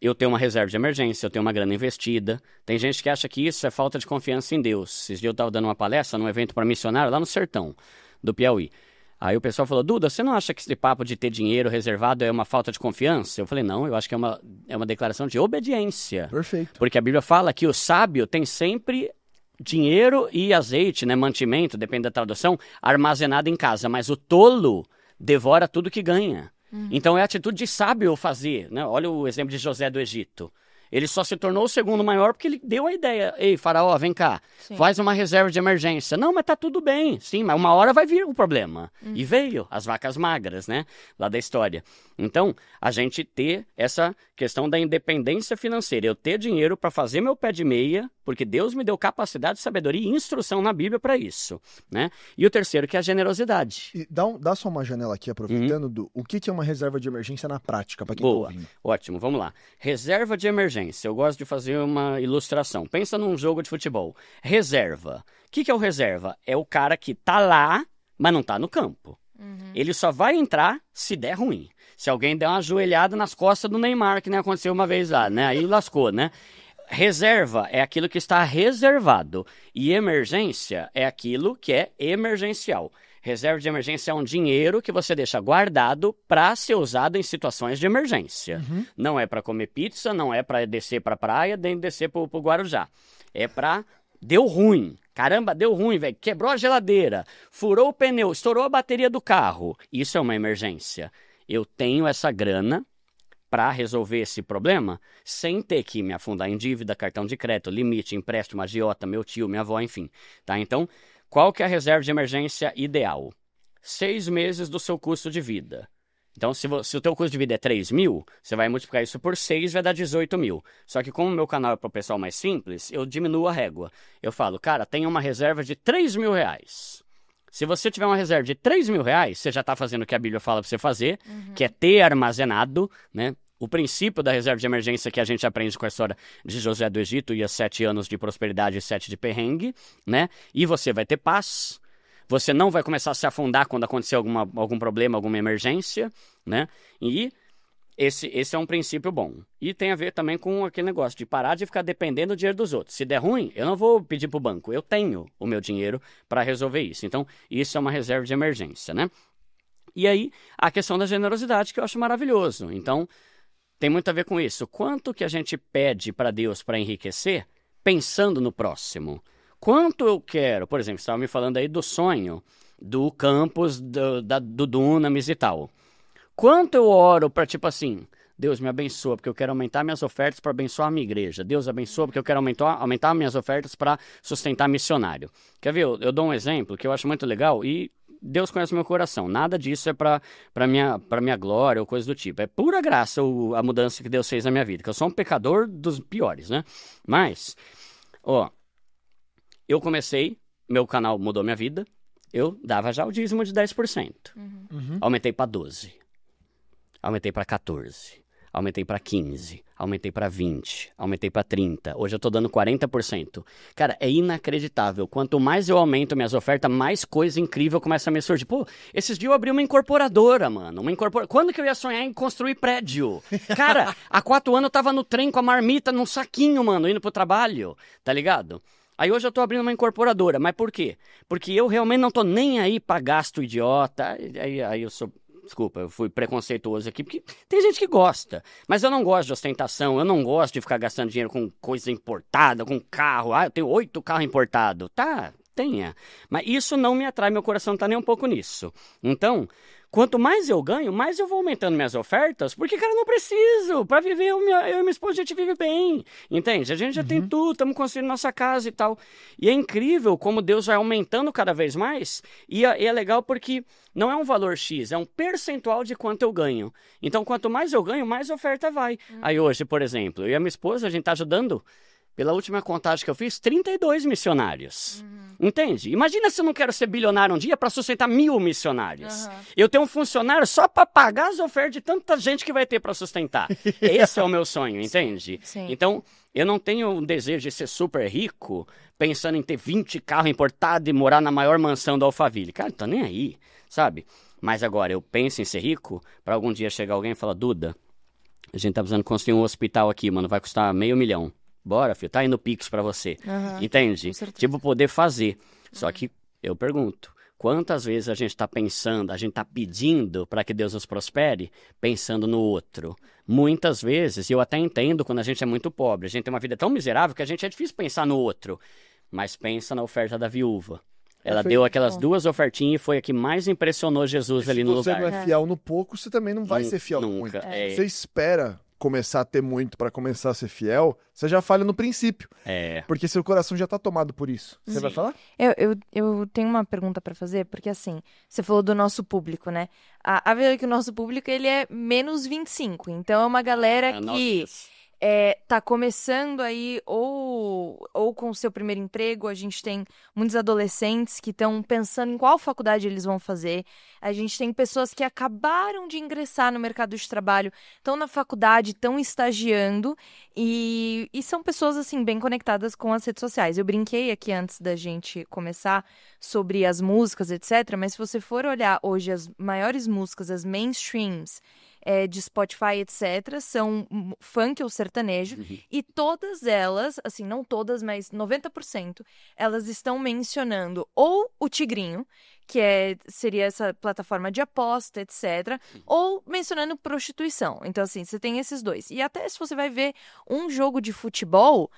Eu tenho uma reserva de emergência, eu tenho uma grana investida. Tem gente que acha que isso é falta de confiança em Deus. Esses dias eu estava dando uma palestra num evento para missionário lá no sertão do Piauí. Aí o pessoal falou, Duda, você não acha que esse papo de ter dinheiro reservado é uma falta de confiança? Eu falei, não, eu acho que é uma declaração de obediência. Perfeito. Porque a Bíblia fala que o sábio tem sempre dinheiro e azeite, né, mantimento, depende da tradução, armazenado em casa. Mas o tolo devora tudo que ganha. Então é a atitude de sábio fazer, né? Olha o exemplo de José do Egito. Ele só se tornou o segundo maior porque ele deu a ideia. Ei, faraó, vem cá, faz uma reserva de emergência. Não, mas tá tudo bem. Sim, mas uma hora vai vir o problema. E veio, as vacas magras, né? Lá da história. Então, a gente ter essa questão da independência financeira. Eu ter dinheiro para fazer meu pé de meia, porque Deus me deu capacidade, sabedoria e instrução na Bíblia para isso, né? E o terceiro, que é a generosidade. E dá só uma janela aqui, aproveitando, o que é uma reserva de emergência na prática, para quem tá Boa, ouvindo? ótimo, vamos lá. Reserva de emergência, eu gosto de fazer uma ilustração. Pensa num jogo de futebol. Reserva. O que é o reserva? É o cara que tá lá, mas não tá no campo. Ele só vai entrar se der ruim. Se alguém der uma joelhada nas costas do Neymar, que nem aconteceu uma vez lá, né? Aí lascou, né? Reserva é aquilo que está reservado. E emergência é aquilo que é emergencial. Reserva de emergência é um dinheiro que você deixa guardado para ser usado em situações de emergência. Não é para comer pizza, não é para descer para a praia, nem descer para o Guarujá. É para... Deu ruim. Caramba, deu ruim, velho. Quebrou a geladeira, furou o pneu, estourou a bateria do carro. Isso é uma emergência. Eu tenho essa grana para resolver esse problema sem ter que me afundar em dívida, cartão de crédito, limite, empréstimo, agiota, meu tio, minha avó, enfim. Tá? Então, qual que é a reserva de emergência ideal? 6 meses do seu custo de vida. Então, se o teu custo de vida é 3 mil, você vai multiplicar isso por 6, vai dar 18 mil. Só que como o meu canal é para o pessoal mais simples, eu diminuo a régua. Eu falo, cara, tem uma reserva de 3 mil reais. Se você tiver uma reserva de 3 mil reais, você já está fazendo o que a Bíblia fala para você fazer, que é ter armazenado, né? O princípio da reserva de emergência que a gente aprende com a história de José do Egito e os 7 anos de prosperidade e 7 de perrengue, né? E você vai ter paz. Você não vai começar a se afundar quando acontecer algum problema, alguma emergência, né? E esse é um princípio bom. E tem a ver também com aquele negócio de parar de ficar dependendo do dinheiro dos outros. Se der ruim, eu não vou pedir para o banco. Eu tenho o meu dinheiro para resolver isso. Então, isso é uma reserva de emergência, né? E aí, a questão da generosidade, que eu acho maravilhoso. Então, tem muito a ver com isso. Quanto que a gente pede para Deus para enriquecer, pensando no próximo? Quanto eu quero? Por exemplo, você estava me falando aí do sonho do campus, do Dunamis e tal. Quanto eu oro para, tipo assim, Deus me abençoa porque eu quero aumentar minhas ofertas para abençoar a minha igreja. Deus abençoa porque eu quero aumentar minhas ofertas para sustentar missionário. Quer ver? Eu dou um exemplo que eu acho muito legal e Deus conhece o meu coração. Nada disso é para minha glória ou coisa do tipo. É pura graça a mudança que Deus fez na minha vida. Que eu sou um pecador dos piores, né? Mas, eu comecei, meu canal mudou minha vida, eu dava já o dízimo de 10%. Aumentei para 12%, aumentei para 14%, aumentei para 15%, aumentei para 20%, aumentei para 30%, hoje eu tô dando 40%. Cara, é inacreditável, quanto mais eu aumento minhas ofertas, mais coisa incrível começa a me surgir. Pô, esses dias eu abri uma incorporadora, mano, Quando que eu ia sonhar em construir prédio? Cara, há 4 anos eu tava no trem com a marmita num saquinho, mano, indo pro trabalho, tá ligado? Aí hoje eu tô abrindo uma incorporadora, mas por quê? Porque eu realmente não tô nem aí pra gasto idiota, aí eu sou... Desculpa, eu fui preconceituoso aqui, porque tem gente que gosta, mas eu não gosto de ostentação, eu não gosto de ficar gastando dinheiro com coisa importada, com carro, eu tenho 8 carros importados, tá, tenha, mas isso não me atrai, meu coração não tá nem um pouco nisso. Então, quanto mais eu ganho, mais eu vou aumentando minhas ofertas, porque, cara, eu não preciso. Para viver, eu e minha esposa, a gente vive bem. Entende? A gente já tem tudo, estamos construindo nossa casa e tal. E é incrível como Deus vai aumentando cada vez mais. E é legal porque não é um valor X, é um percentual de quanto eu ganho. Então, quanto mais eu ganho, mais oferta vai. Aí hoje, por exemplo, eu e a minha esposa, a gente está ajudando... Pela última contagem que eu fiz, 32 missionários. Entende? Imagina se eu não quero ser bilionário um dia para sustentar 1000 missionários. Eu tenho um funcionário só para pagar as ofertas de tanta gente que vai ter para sustentar. Esse é o meu sonho, entende? Sim. Então, eu não tenho um desejo de ser super rico, pensando em ter 20 carros importados e morar na maior mansão do Alphaville. Cara, não tô nem aí, sabe? Mas agora, eu penso em ser rico para algum dia chegar alguém e falar, Duda, a gente tá precisando construir um hospital aqui, mano, vai custar $500 mil. Bora, filho, tá indo Pix pra você. Entende? Tipo, poder fazer. Só que eu pergunto, Quantas vezes a gente está pensando, a gente está pedindo para que Deus nos prospere, pensando no outro? Muitas vezes, e eu até entendo quando a gente é muito pobre, a gente tem uma vida tão miserável que a gente é difícil pensar no outro. Mas pensa na oferta da viúva. Ela deu aquelas 2 ofertinhas e foi a que mais impressionou Jesus ali no lugar. Se você não é fiel no pouco, você também não vai ser fiel no muito. Você espera começar a ter muito para começar a ser fiel, você já falha no princípio. Porque seu coração já tá tomado por isso. Você vai falar? Eu tenho uma pergunta para fazer, porque assim, você falou do nosso público, né? A verdade é que o nosso público, ele é menos 25, então é uma galera que tá começando aí ou com o seu primeiro emprego. A gente tem muitos adolescentes que estão pensando em qual faculdade eles vão fazer. A gente tem pessoas que acabaram de ingressar no mercado de trabalho, estão na faculdade, estão estagiando e são pessoas assim bem conectadas com as redes sociais. Eu brinquei aqui antes da gente começar sobre as músicas, etc. Mas se você for olhar hoje as maiores músicas, as mainstreams, de Spotify, etc., são funk ou sertanejo, e todas elas, assim, não todas, mas 90%, elas estão mencionando ou o Tigrinho, que seria essa plataforma de aposta, etc., ou mencionando prostituição. Então, assim, você tem esses dois. E até se você vai ver um jogo de futebol,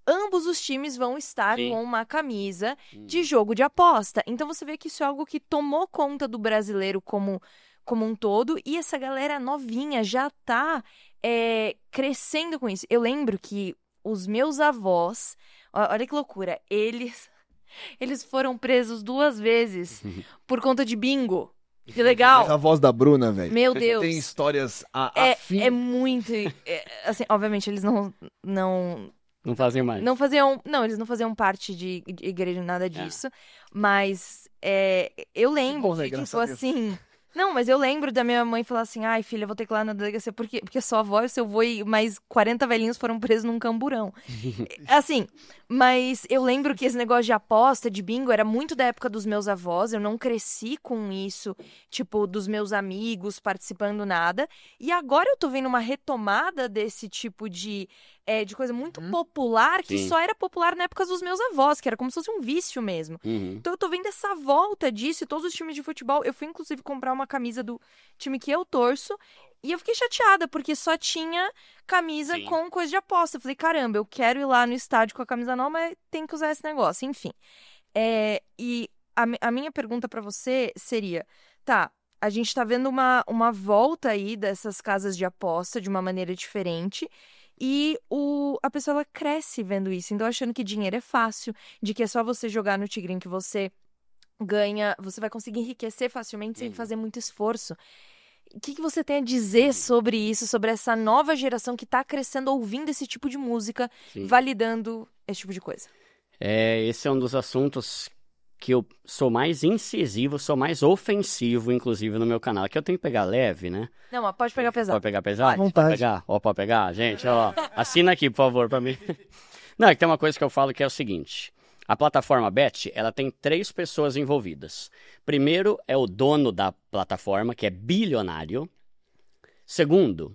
ambos os times vão estar com uma camisa de jogo de aposta. Então, você vê que isso é algo que tomou conta do brasileiro como um todo, e essa galera novinha já tá crescendo com isso. Eu lembro que os meus avós, olha que loucura, eles foram presos 2 vezes por conta de bingo. Que legal. A voz da Bruna, velho. Meu Deus. Tem histórias afim. É muito... assim, obviamente, eles não fazem mais. Eles não faziam parte de igreja, nada disso. Mas eu lembro que, tipo assim... Não, mas eu lembro da minha mãe falar assim, ai, filha, eu vou ter que ir lá na delegacia, porque sua avó e seu avô e mais 40 velhinhos foram presos num camburão. Assim, mas eu lembro que esse negócio de aposta, de bingo, era muito da época dos meus avós, eu não cresci com isso, tipo, dos meus amigos participando nada, e agora eu tô vendo uma retomada desse tipo de coisa muito popular, que só era popular na época dos meus avós, que era como se fosse um vício mesmo. Então eu tô vendo essa volta disso, e todos os times de futebol. Eu fui, inclusive, comprar uma camisa do time que eu torço, e eu fiquei chateada, porque só tinha camisa com coisa de aposta. Eu falei, caramba, eu quero ir lá no estádio com a camisa nova, mas tem que usar esse negócio. Enfim. E a minha pergunta pra você seria, a gente tá vendo uma volta aí dessas casas de aposta de uma maneira diferente, e a pessoa ela cresce vendo isso, então achando que dinheiro é fácil, de que é só você jogar no Tigrinho que você ganha, você vai conseguir enriquecer facilmente sem fazer muito esforço. O que você tem a dizer sobre isso, sobre essa nova geração que tá crescendo ouvindo esse tipo de música, validando esse tipo de coisa? Esse é um dos assuntos que eu sou mais incisivo, sou mais ofensivo, inclusive, no meu canal. Aqui eu tenho que pegar leve, né? Não, mas pode pegar pesado. Pode pegar pesado? Pode pegar? Pode pegar? Gente, ó, assina aqui, por favor, pra mim. Não, é que tem uma coisa que eu falo que é o seguinte. A plataforma Bet, ela tem 3 pessoas envolvidas. Primeiro é o dono da plataforma, que é bilionário. Segundo,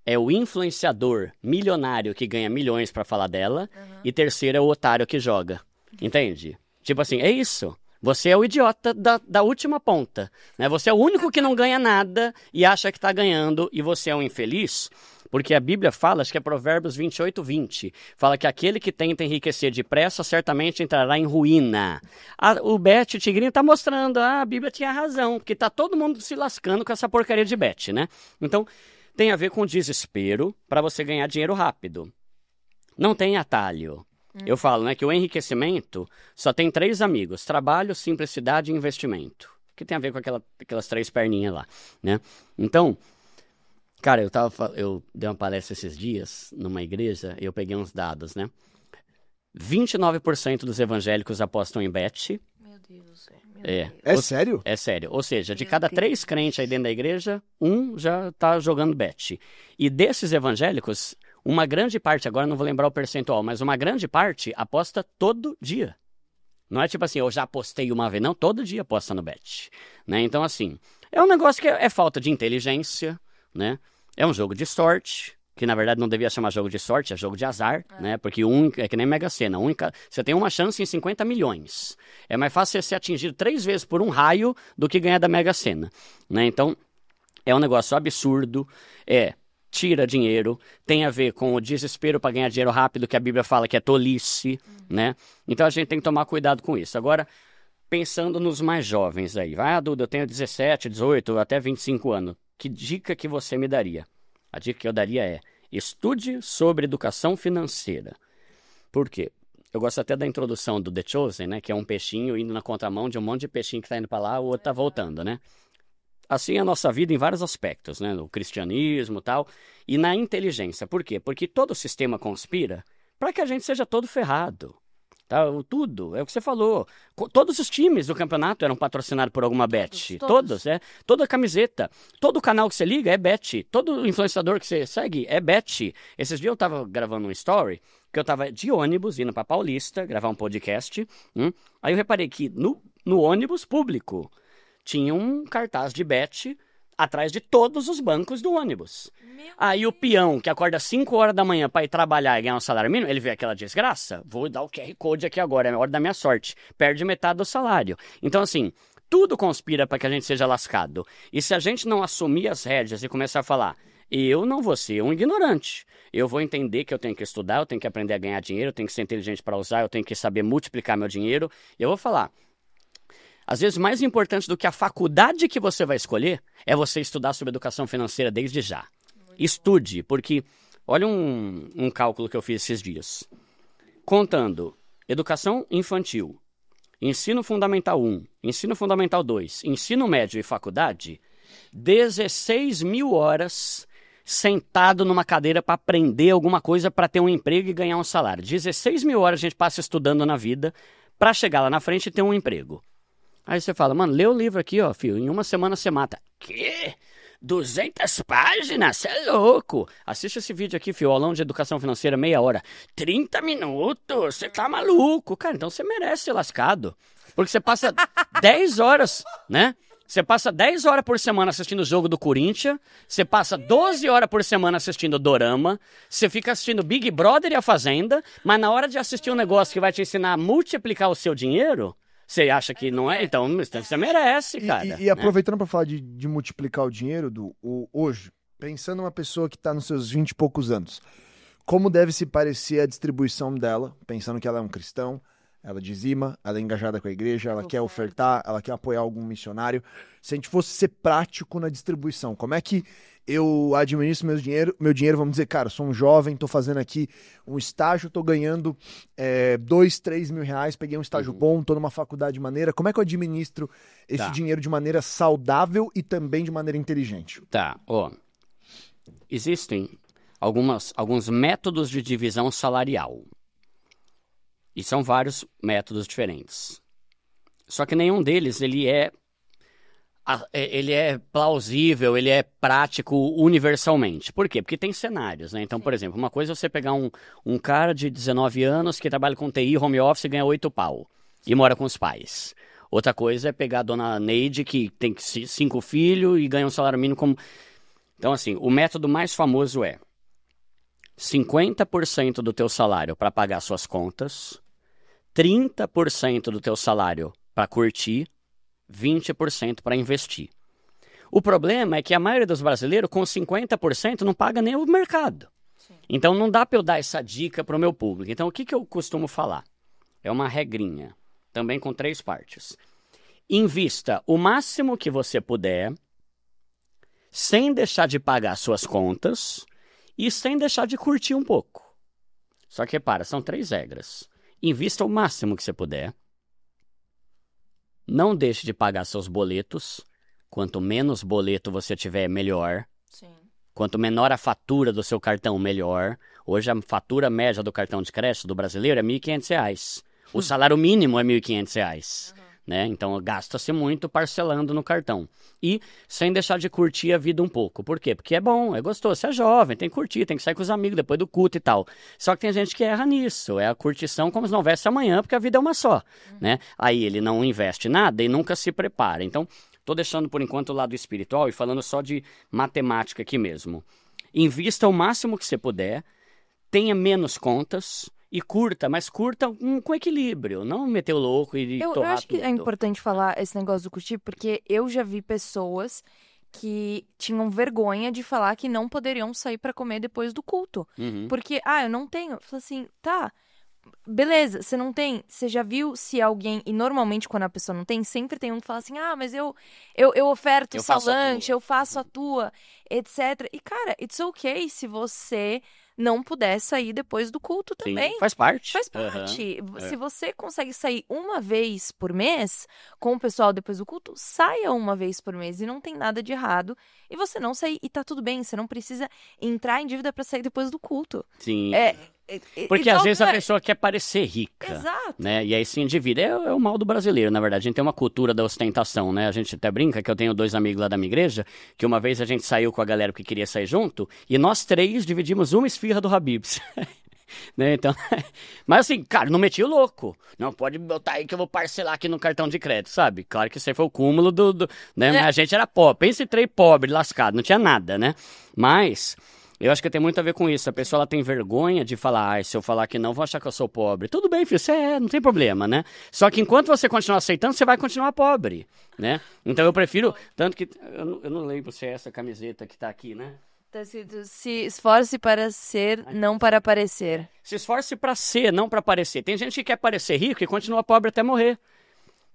é o influenciador milionário que ganha milhões pra falar dela. E terceiro é o otário que joga. Entende? Tipo assim, é isso. Você é o idiota da última ponta, né? Você é o único que não ganha nada e acha que tá ganhando, e você é um infeliz, porque a Bíblia fala, acho que é Provérbios 28:20, fala que aquele que tenta enriquecer depressa certamente entrará em ruína. O Bet, o Tigrinho, tá mostrando, a Bíblia tinha razão, porque tá todo mundo se lascando com essa porcaria de Bet, né? Então, tem a ver com desespero para você ganhar dinheiro rápido. Não tem atalho. Eu falo, né, que o enriquecimento só tem 3 amigos: trabalho, simplicidade e investimento. Que tem a ver com aquelas 3 perninhas lá, né? Então, cara, eu dei uma palestra esses dias numa igreja e eu peguei uns dados, né? 29% dos evangélicos apostam em bet. Meu Deus, É sério? É sério. Ou seja, de cada 3 crentes aí dentro da igreja, 1 já tá jogando bet. E desses evangélicos, uma grande parte, agora não vou lembrar o percentual, mas uma grande parte aposta todo dia. Não é tipo assim, eu já apostei uma vez, não, todo dia aposta no bet, né? Então, assim, é um negócio que é falta de inteligência, né? É um jogo de sorte, que na verdade não devia chamar jogo de sorte, é jogo de azar, né? Porque é que nem Mega Sena, você tem uma chance em 50 milhões. É mais fácil você ser atingido 3 vezes por um raio do que ganhar da Mega Sena, né? Então, é um negócio absurdo, tira dinheiro, tem a ver com o desespero para ganhar dinheiro rápido, que a Bíblia fala que é tolice, né? Então a gente tem que tomar cuidado com isso. Agora, pensando nos mais jovens aí, Duda, eu tenho 17, 18, até 25 anos, que dica que você me daria? A dica que eu daria é, estude sobre educação financeira. Por quê? Eu gosto até da introdução do The Chosen, né? Que é um peixinho indo na contramão de um monte de peixinho que está indo para lá, o outro está voltando, né? Assim é a nossa vida em vários aspectos, né? No cristianismo e tal, e na inteligência. Por quê? Porque todo o sistema conspira para que a gente seja todo ferrado. Tá? Tudo, é o que você falou. Todos os times do campeonato eram patrocinados por alguma bet. Todos. Toda camiseta, todo canal que você liga é bet. Todo influenciador que você segue é bet. Esses dias eu tava gravando um story, que eu tava de ônibus indo pra Paulista, gravar um podcast. Aí eu reparei que no ônibus público tinha um cartaz de bet atrás de todos os bancos do ônibus. Aí o peão, que acorda 5 horas da manhã para ir trabalhar e ganhar um salário mínimo, ele vê aquela desgraça, vou dar o QR Code aqui agora, é a hora da minha sorte. Perde metade do salário. Então, assim, tudo conspira para que a gente seja lascado. E se a gente não assumir as rédeas e começar a falar, eu não vou ser um ignorante. Eu vou entender que eu tenho que estudar, eu tenho que aprender a ganhar dinheiro, eu tenho que ser inteligente para usar, eu tenho que saber multiplicar meu dinheiro. E eu vou falar, às vezes, mais importante do que a faculdade que você vai escolher é você estudar sobre educação financeira desde já. Estude, porque olha um cálculo que eu fiz esses dias. Contando educação infantil, ensino fundamental 1, ensino fundamental 2, ensino médio e faculdade, 16 mil horas sentado numa cadeira para aprender alguma coisa para ter um emprego e ganhar um salário. 16 mil horas a gente passa estudando na vida para chegar lá na frente e ter um emprego. Aí você fala, mano, lê o livro aqui, ó, filho, em uma semana você mata. Quê? 200 páginas? Você é louco. Assiste esse vídeo aqui, filho, aulão de educação financeira, meia hora. 30 minutos? Você tá maluco. Cara, então você merece ser lascado. Porque você passa 10 horas, né? Você passa 10 horas por semana assistindo o jogo do Corinthians, você passa 12 horas por semana assistindo Dorama, você fica assistindo Big Brother e A Fazenda, mas na hora de assistir um negócio que vai te ensinar a multiplicar o seu dinheiro... Você acha que não é? Então você merece, cara. E aproveitando para falar de multiplicar o dinheiro, hoje, pensando numa pessoa que está nos seus 20 e poucos anos, como deve se parecer a distribuição dela, pensando que ela é um cristão, ela dizima, ela é engajada com a igreja, ela quer ofertar, ela quer apoiar algum missionário. Se a gente fosse ser prático na distribuição, como é que eu administro meu dinheiro, vamos dizer, cara, sou um jovem, tô fazendo aqui um estágio, tô ganhando 2, 3 mil reais, peguei um estágio bom, tô numa faculdade maneira, como é que eu administro esse dinheiro de maneira saudável e também de maneira inteligente? Existem alguns métodos de divisão salarial. E são vários métodos diferentes. Só que nenhum deles ele é plausível, ele é prático universalmente. Por quê? Porque tem cenários, né? Então, por exemplo, uma coisa é você pegar um cara de 19 anos que trabalha com TI, home office e ganha 8 pau e mora com os pais. Outra coisa é pegar a dona Neide, que tem 5 filhos e ganha um salário mínimo como... Então, assim, o método mais famoso é 50% do teu salário para pagar suas contas, 30% do teu salário para curtir, 20% para investir. O problema é que a maioria dos brasileiros, com 50%, não paga nem o mercado. Sim. Então, não dá para eu dar essa dica para o meu público. Então, o que eu costumo falar? É uma regrinha, também com 3 partes. Invista o máximo que você puder, sem deixar de pagar suas contas e sem deixar de curtir um pouco. Só que, repara, são 3 regras. Invista o máximo que você puder. Não deixe de pagar seus boletos. Quanto menos boleto você tiver, melhor. Sim. Quanto menor a fatura do seu cartão, melhor. Hoje a fatura média do cartão de crédito do brasileiro é R$ 1.500. O salário mínimo é R$ 1.500. Né? Então gasta-se muito parcelando no cartão. E sem deixar de curtir a vida um pouco. Por quê? Porque é bom, é gostoso. Você é jovem, tem que curtir, tem que sair com os amigos depois do culto e tal. Só que tem gente que erra nisso. É a curtição como se não houvesse amanhã, porque a vida é uma só. Né? Aí ele não investe nada e nunca se prepara. Então, estou deixando por enquanto o lado espiritual e falando só de matemática aqui mesmo. invista o máximo que você puder, tenha menos contas e curta, mas curta com equilíbrio, não meter o louco e Eu torrar acho que tudo. é importante falar esse negócio do curtir, porque eu já vi pessoas que tinham vergonha de falar que não poderiam sair pra comer depois do culto. Uhum. Porque, eu não tenho. Eu falo assim, tá, beleza, você não tem. Você já viu se alguém. E normalmente, quando a pessoa não tem, sempre tem um que fala assim, mas eu oferto Eu faço a lanche, tua. eu faço a tua, etc. E, cara, it's okay se você não puder sair depois do culto Sim, também. faz parte. Faz Aham. parte. Se você consegue sair uma vez por mês com o pessoal depois do culto, saia uma vez por mês e não tem nada de errado. E você não sair, e tá tudo bem, você não precisa entrar em dívida pra sair depois do culto. Sim. it's Porque às all vezes a good. pessoa quer parecer rica. Exato. Né? E aí se endivida. É o mal do brasileiro, na verdade. A gente tem uma cultura da ostentação, né? A gente até brinca que eu tenho 2 amigos lá da minha igreja, que uma vez a gente saiu com a galera que queria sair junto, e nós 3 dividimos uma esfirra do Habib's. Né? Então, mas assim, cara, não meti o louco. Não pode botar aí que eu vou parcelar aqui no cartão de crédito, sabe? Claro que isso aí foi o cúmulo né? Mas a gente era pobre. Pensa em 3 pobre, lascado, não tinha nada, né? Mas eu acho que tem muito a ver com isso. A pessoa ela tem vergonha de falar, se eu falar que não, vão achar que eu sou pobre. Tudo bem, filho, você não tem problema, né? Só que enquanto você continuar aceitando, você vai continuar pobre, né? Então eu prefiro, tanto que, eu não lembro se é essa camiseta que tá aqui, né? Tá escrito, se esforce para ser, não para parecer. Se esforce pra ser, não pra parecer. Tem gente que quer parecer rico e continua pobre até morrer.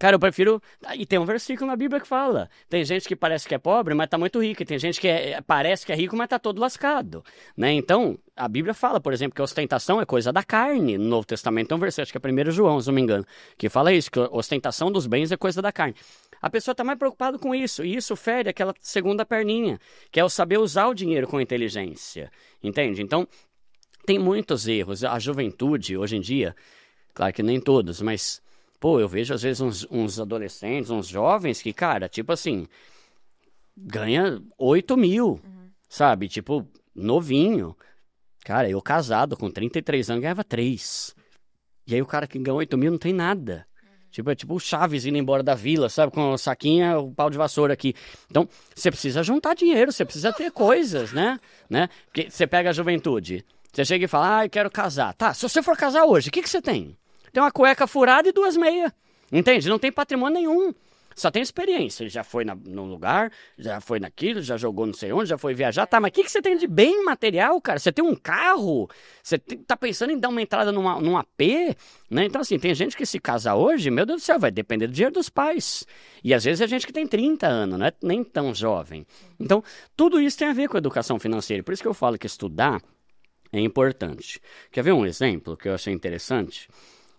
Cara, eu prefiro... E tem um versículo na Bíblia que fala. Tem gente que parece que é pobre, mas tá muito rico. E tem gente que parece que é rico, mas tá todo lascado. Né? Então, a Bíblia fala, por exemplo, que a ostentação é coisa da carne. No Novo Testamento tem um versículo, acho que é 1 João, se não me engano, que fala isso, que a ostentação dos bens é coisa da carne. A pessoa tá mais preocupada com isso. E isso fere aquela segunda perninha, que é o saber usar o dinheiro com inteligência. Entende? Então, tem muitos erros. A juventude, hoje em dia, claro que nem todos, mas... Pô, eu vejo às vezes uns adolescentes, uns jovens que, cara, tipo assim, ganha 8 mil, sabe? Tipo, novinho. Cara, eu casado com 33 anos ganhava 3. E aí o cara que ganha 8 mil não tem nada. Tipo, é tipo o Chaves indo embora da vila, sabe? Com a saquinha, o pau de vassoura aqui. Então, você precisa juntar dinheiro, você precisa ter coisas, né? Porque você pega a juventude, você chega e fala, eu quero casar. Tá, se você for casar hoje, o que você tem? Tem uma cueca furada e 2 meias. Entende? Não tem patrimônio nenhum. Só tem experiência. Ele já foi no lugar, já foi naquilo, já jogou não sei onde, já foi viajar. Tá, mas o que você tem de bem material, cara? Você tem um carro? Você tá pensando em dar uma entrada num AP? Né? Então, assim, tem gente que se casa hoje, meu Deus do céu, vai depender do dinheiro dos pais. E às vezes é gente que tem 30 anos, não é nem tão jovem. Então, tudo isso tem a ver com a educação financeira. Por isso que eu falo que estudar é importante. Quer ver um exemplo que eu achei interessante?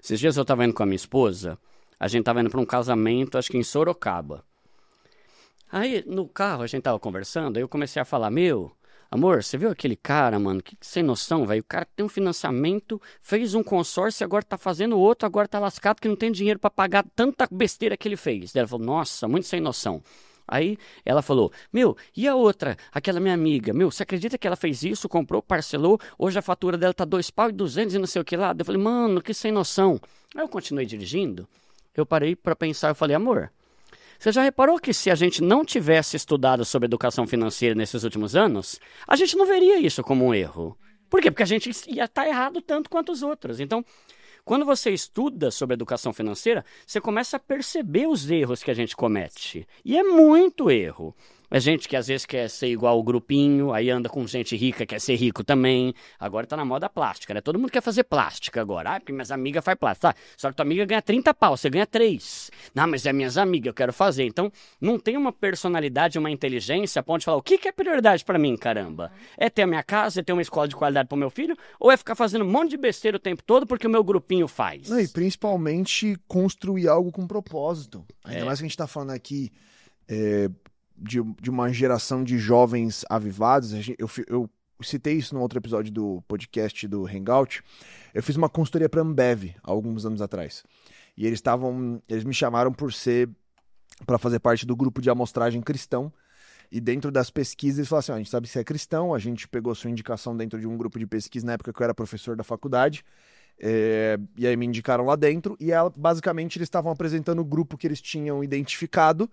Esses dias eu estava indo com a minha esposa, a gente estava indo para um casamento, acho que em Sorocaba. Aí, no carro, a gente tava conversando, aí eu comecei a falar, amor, você viu aquele cara, mano, que sem noção, velho, o cara tem um financiamento, fez um consórcio, agora tá fazendo outro, agora tá lascado que não tem dinheiro para pagar tanta besteira que ele fez. Daí ela falou, nossa, muito sem noção. Aí ela falou, e a outra, aquela minha amiga, você acredita que ela fez isso, comprou, parcelou, hoje a fatura dela tá 2.200 e não sei o que lá. Eu falei, mano, que sem noção. Aí eu continuei dirigindo, eu parei pra pensar, eu falei, amor, você já reparou que se a gente não tivesse estudado sobre educação financeira nesses últimos anos, a gente não veria isso como um erro. Por quê? Porque a gente ia estar errado tanto quanto os outros. Então, quando você estuda sobre educação financeira, você começa a perceber os erros que a gente comete. E é muito erro. É gente que às vezes quer ser igual o grupinho, aí anda com gente rica, quer ser rico também. Agora tá na moda plástica, né? Todo mundo quer fazer plástica agora. Porque minhas amigas fazem plástica. Tá? Só que tua amiga ganha 30 pau, você ganha 3. Não, mas é minhas amigas, eu quero fazer. Então, não tem uma personalidade, uma inteligência a ponto de falar, o que é prioridade pra mim, caramba? É ter a minha casa, é ter uma escola de qualidade pro meu filho? Ou é ficar fazendo um monte de besteira o tempo todo porque o meu grupinho faz? Não, e principalmente construir algo com propósito. Ainda mais que a gente tá falando aqui... De uma geração de jovens avivados. Eu citei isso no outro episódio do podcast do Hangout. Eu fiz uma consultoria para a Ambev há alguns anos atrás. E eles me chamaram para fazer parte do grupo de amostragem cristão. E dentro das pesquisas eles falaram assim, a gente sabe que você é cristão, a gente pegou sua indicação dentro de um grupo de pesquisa na época que eu era professor da faculdade. E aí me indicaram lá dentro. E basicamente eles estavam apresentando o grupo que eles tinham identificado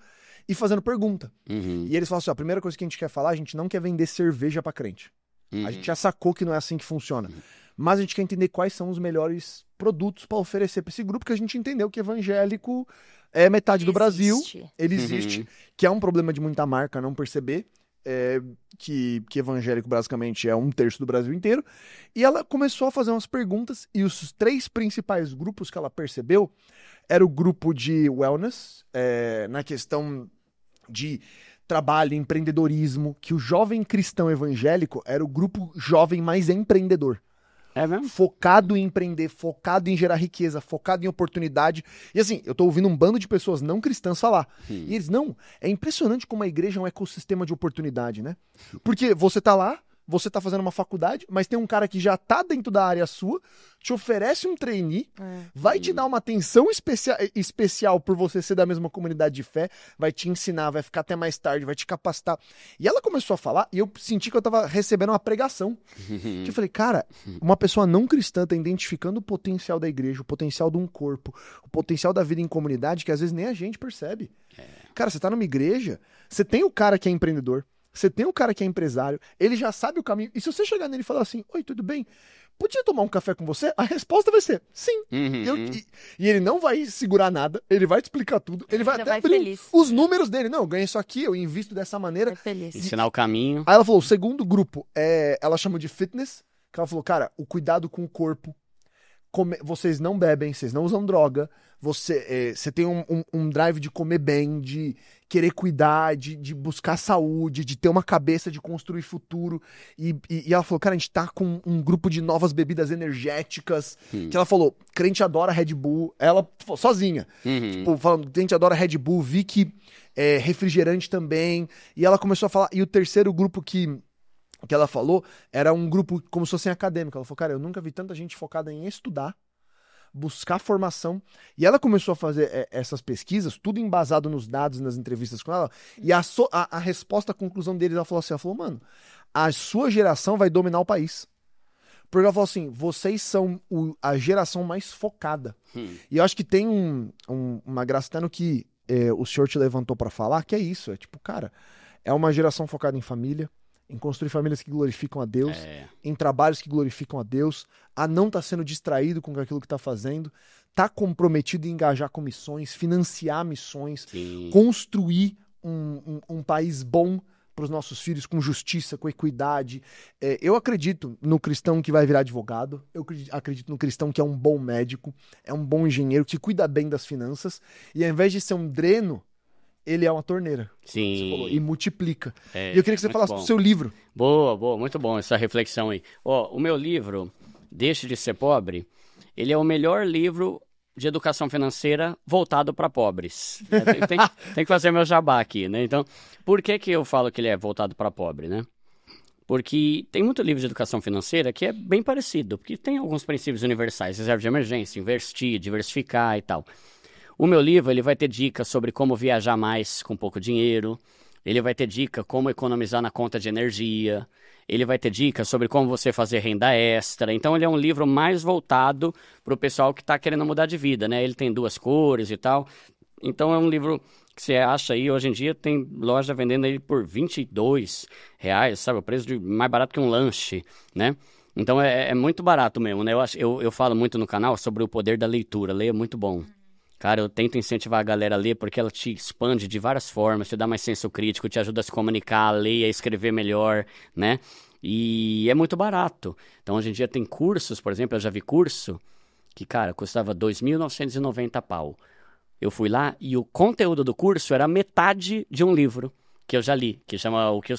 e fazendo pergunta. E eles falaram assim, a primeira coisa que a gente quer falar, a gente não quer vender cerveja pra crente. A gente já sacou que não é assim que funciona. Mas a gente quer entender quais são os melhores produtos para oferecer para esse grupo, que a gente entendeu que evangélico é metade do Brasil. Ele existe, que é um problema de muita marca não perceber. Que evangélico basicamente é 1/3 do Brasil inteiro, e ela começou a fazer umas perguntas, e os 3 principais grupos que ela percebeu era o grupo de wellness, na questão de trabalho, empreendedorismo, que o jovem cristão evangélico era o grupo jovem mais empreendedor. É mesmo? Focado em empreender, focado em gerar riqueza, focado em oportunidade. E assim, eu tô ouvindo um bando de pessoas não cristãs falar. E eles, não, é impressionante como a igreja é um ecossistema de oportunidade, né? Porque você tá lá, você tá fazendo uma faculdade, mas tem um cara que já tá dentro da área sua, te oferece um trainee, vai te dar uma atenção especial por você ser da mesma comunidade de fé, vai te ensinar, vai ficar até mais tarde, vai te capacitar. E ela começou a falar, e eu senti que eu tava recebendo uma pregação. Que eu falei, cara, uma pessoa não cristã tá identificando o potencial da igreja, o potencial de um corpo, o potencial da vida em comunidade, que às vezes nem a gente percebe. Cara, você tá numa igreja, você tem o cara que é empreendedor, você tem um cara que é empresário, ele já sabe o caminho. E se você chegar nele e falar assim, oi, tudo bem? Podia tomar um café com você? A resposta vai ser sim. E ele não vai segurar nada, ele vai te explicar tudo, ele vai até abrir os números dele. Não, eu ganho isso aqui, eu invisto dessa maneira. Ensinar o caminho. Aí ela falou, o segundo grupo, ela chamou de fitness, que ela falou, cara, o cuidado com o corpo, vocês não bebem, vocês não usam droga, você tem um drive de comer bem, de querer cuidar, de buscar saúde, de ter uma cabeça de construir futuro. E ela falou, cara, a gente tá com um grupo de novas bebidas energéticas, que ela falou, crente adora Red Bull, ela sozinha, tipo, falando, crente adora Red Bull, vi que refrigerante também, e ela começou a falar, e o terceiro grupo que ela falou, era um grupo como se fosse acadêmico. Ela falou, cara, eu nunca vi tanta gente focada em estudar, buscar formação, e ela começou a fazer essas pesquisas, tudo embasado nos dados, nas entrevistas com ela, e a resposta, a conclusão deles, ela falou, mano, a sua geração vai dominar o país. Porque ela falou assim, vocês são a geração mais focada. E eu acho que tem uma graça até no que o senhor te levantou pra falar, que é isso, é tipo, cara, é uma geração focada em família, em construir famílias que glorificam a Deus, em trabalhos que glorificam a Deus, a não estar sendo distraído com aquilo que está fazendo, tá comprometido em engajar com missões, financiar missões, construir um país bom para os nossos filhos, com justiça, com equidade. Eu acredito no cristão que vai virar advogado, eu acredito no cristão que é um bom médico, é um bom engenheiro, que cuida bem das finanças, e ao invés de ser um dreno, ele é uma torneira. Sim. Falou, e multiplica. E eu queria que você falasse do seu livro. Boa, muito bom essa reflexão aí. O meu livro, Deixe de Ser Pobre, ele é o melhor livro de educação financeira voltado para pobres. Tem que fazer meu jabá aqui, né? Então, por que eu falo que ele é voltado para pobre, né? Porque tem muito livro de educação financeira que é bem parecido, porque tem alguns princípios universais, reserva de emergência, investir, diversificar e tal. O meu livro, ele vai ter dicas sobre como viajar mais com pouco dinheiro, ele vai ter dica como economizar na conta de energia, ele vai ter dicas sobre como você fazer renda extra. Então, ele é um livro mais voltado para o pessoal que está querendo mudar de vida, né? Ele tem 2 cores e tal. Então, é um livro que você acha aí, hoje em dia, tem loja vendendo ele por R$22, sabe? O preço mais barato que um lanche, né? Então, é muito barato mesmo, né? Eu falo muito no canal sobre o poder da leitura. Leia, muito bom. Cara, eu tento incentivar a galera a ler porque ela te expande de várias formas, te dá mais senso crítico, te ajuda a se comunicar, a ler, a escrever melhor, né? E é muito barato. Então, hoje em dia tem cursos, por exemplo, eu já vi curso que, cara, custava R$2.990. Eu fui lá e o conteúdo do curso era metade de um livro que eu já li, que chama O que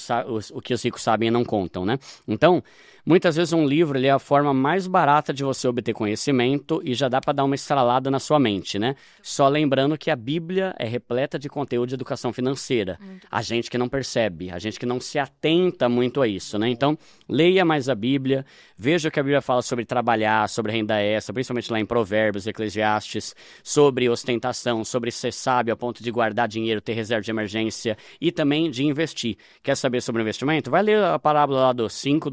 os ricos sabem e não contam, né? Então, muitas vezes um livro ele é a forma mais barata de você obter conhecimento e já dá para dar uma estralada na sua mente, né? Só lembrando que a Bíblia é repleta de conteúdo de educação financeira. A gente que não percebe, a gente que não se atenta muito a isso, né? Então, leia mais a Bíblia, veja o que a Bíblia fala sobre trabalhar, sobre renda extra, principalmente lá em Provérbios, Eclesiastes, sobre ostentação, sobre ser sábio a ponto de guardar dinheiro, ter reserva de emergência e também de investir. Quer saber sobre investimento? Vai ler a parábola lá dos 5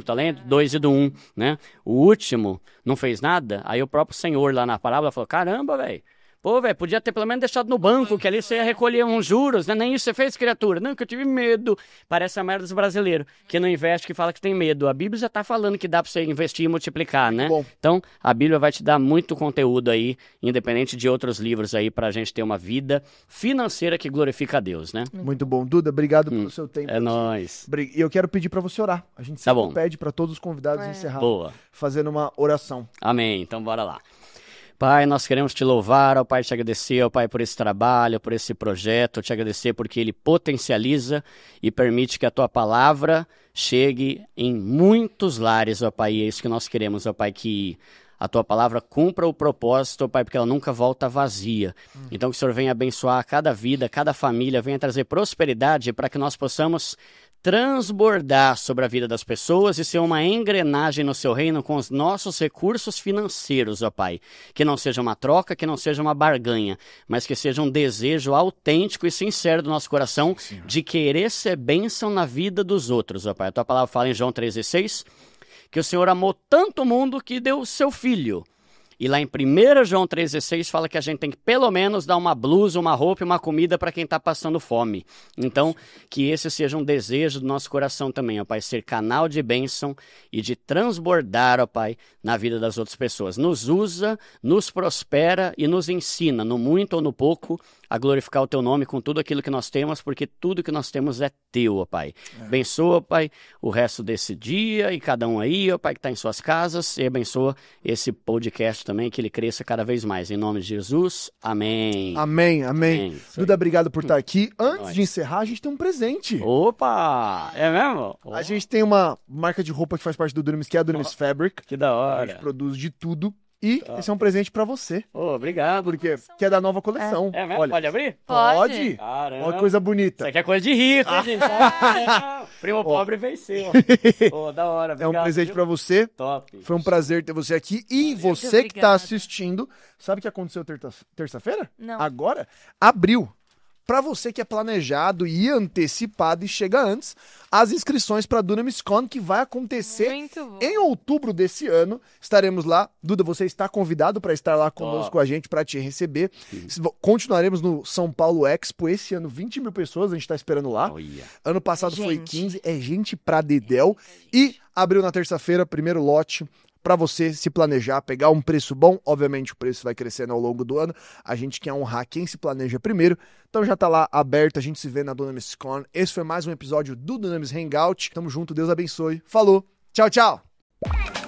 talentos, 2 e do 1, né? O último não fez nada, aí o próprio Senhor lá na parábola falou, caramba, velho, Pô, velho, podia ter pelo menos deixado no banco, que ali você ia recolher uns juros, né? Nem isso você fez, criatura. Não, que eu tive medo. Parece a merda dos brasileiros, que não investe, que fala que tem medo. A Bíblia já tá falando que dá pra você investir e multiplicar, né? Bom. Então, a Bíblia vai te dar muito conteúdo aí, independente de outros livros aí, pra gente ter uma vida financeira que glorifica a Deus, né? Muito bom. Duda, obrigado pelo seu tempo. É nóis. E eu quero pedir pra você orar. A gente Tá sempre bom. pede pra todos os convidados encerrar Boa. fazendo uma oração. Amém. Então, bora lá. Pai, nós queremos te louvar, ó Pai, te agradecer, ó Pai, por esse trabalho, por esse projeto, te agradecer porque ele potencializa e permite que a tua palavra chegue em muitos lares, ó Pai, e é isso que nós queremos, ó Pai, que a tua palavra cumpra o propósito, ó Pai, porque ela nunca volta vazia. Então que o Senhor venha abençoar cada vida, cada família, venha trazer prosperidade para que nós possamos transbordar sobre a vida das pessoas e ser uma engrenagem no seu reino com os nossos recursos financeiros, ó Pai. Que não seja uma troca, que não seja uma barganha, mas que seja um desejo autêntico e sincero do nosso coração de querer ser bênção na vida dos outros, ó Pai. A tua palavra fala em João 3,16 que o Senhor amou tanto o mundo que deu o seu Filho. E lá em 1 João 3,16 fala que a gente tem que pelo menos dar uma blusa, uma roupa e uma comida para quem está passando fome. Então, que esse seja um desejo do nosso coração também, ó Pai, ser canal de bênção e de transbordar, ó Pai, na vida das outras pessoas. Nos usa, nos prospera e nos ensina, no muito ou no pouco, a glorificar o Teu nome com tudo aquilo que nós temos, porque tudo que nós temos é Teu, ó Pai. Abençoa, ó Pai, o resto desse dia e cada um aí, ó Pai, que está em suas casas, e abençoa esse podcast também, que ele cresça cada vez mais. Em nome de Jesus, amém. Amém, amém. Isso aí. Duda, obrigado por estar aqui. Antes Nós. de encerrar, a gente tem um presente. Opa! É mesmo? A gente tem uma marca de roupa que faz parte do Dunamis, que é a Dunamis Fabric. Que da A hora. gente produz de tudo. E esse é um presente pra você. Ô, obrigado. Porque que é da nova coleção. É mesmo? Olha, Pode abrir? pode. Caramba. Olha que coisa bonita. Isso aqui é coisa de rico, hein, gente? Primo pobre venceu. Ô, da hora. É um Obrigado, presente viu? pra você. Top. Foi um prazer ter você aqui. E você que tá obrigada. assistindo, sabe o que aconteceu terça-feira? Não. Agora, abriu. Pra você que é planejado e antecipado e chega antes, as inscrições pra DunamisCon, que vai acontecer Muito bom. em outubro desse ano. Estaremos lá. Duda, você está convidado para estar lá conosco com a gente, para te receber. Continuaremos no São Paulo Expo. Esse ano, 20 mil pessoas, a gente está esperando lá. Olha. Ano passado foi Gente. 15. É gente pra dedéu. E abriu na terça-feira, primeiro lote, para você se planejar, pegar um preço bom. Obviamente o preço vai crescendo ao longo do ano. A gente quer honrar quem se planeja primeiro. Então já tá lá aberto, a gente se vê na DunamisCon. Esse foi mais um episódio do Dunamis Hangout. Tamo junto, Deus abençoe. Falou, tchau, tchau!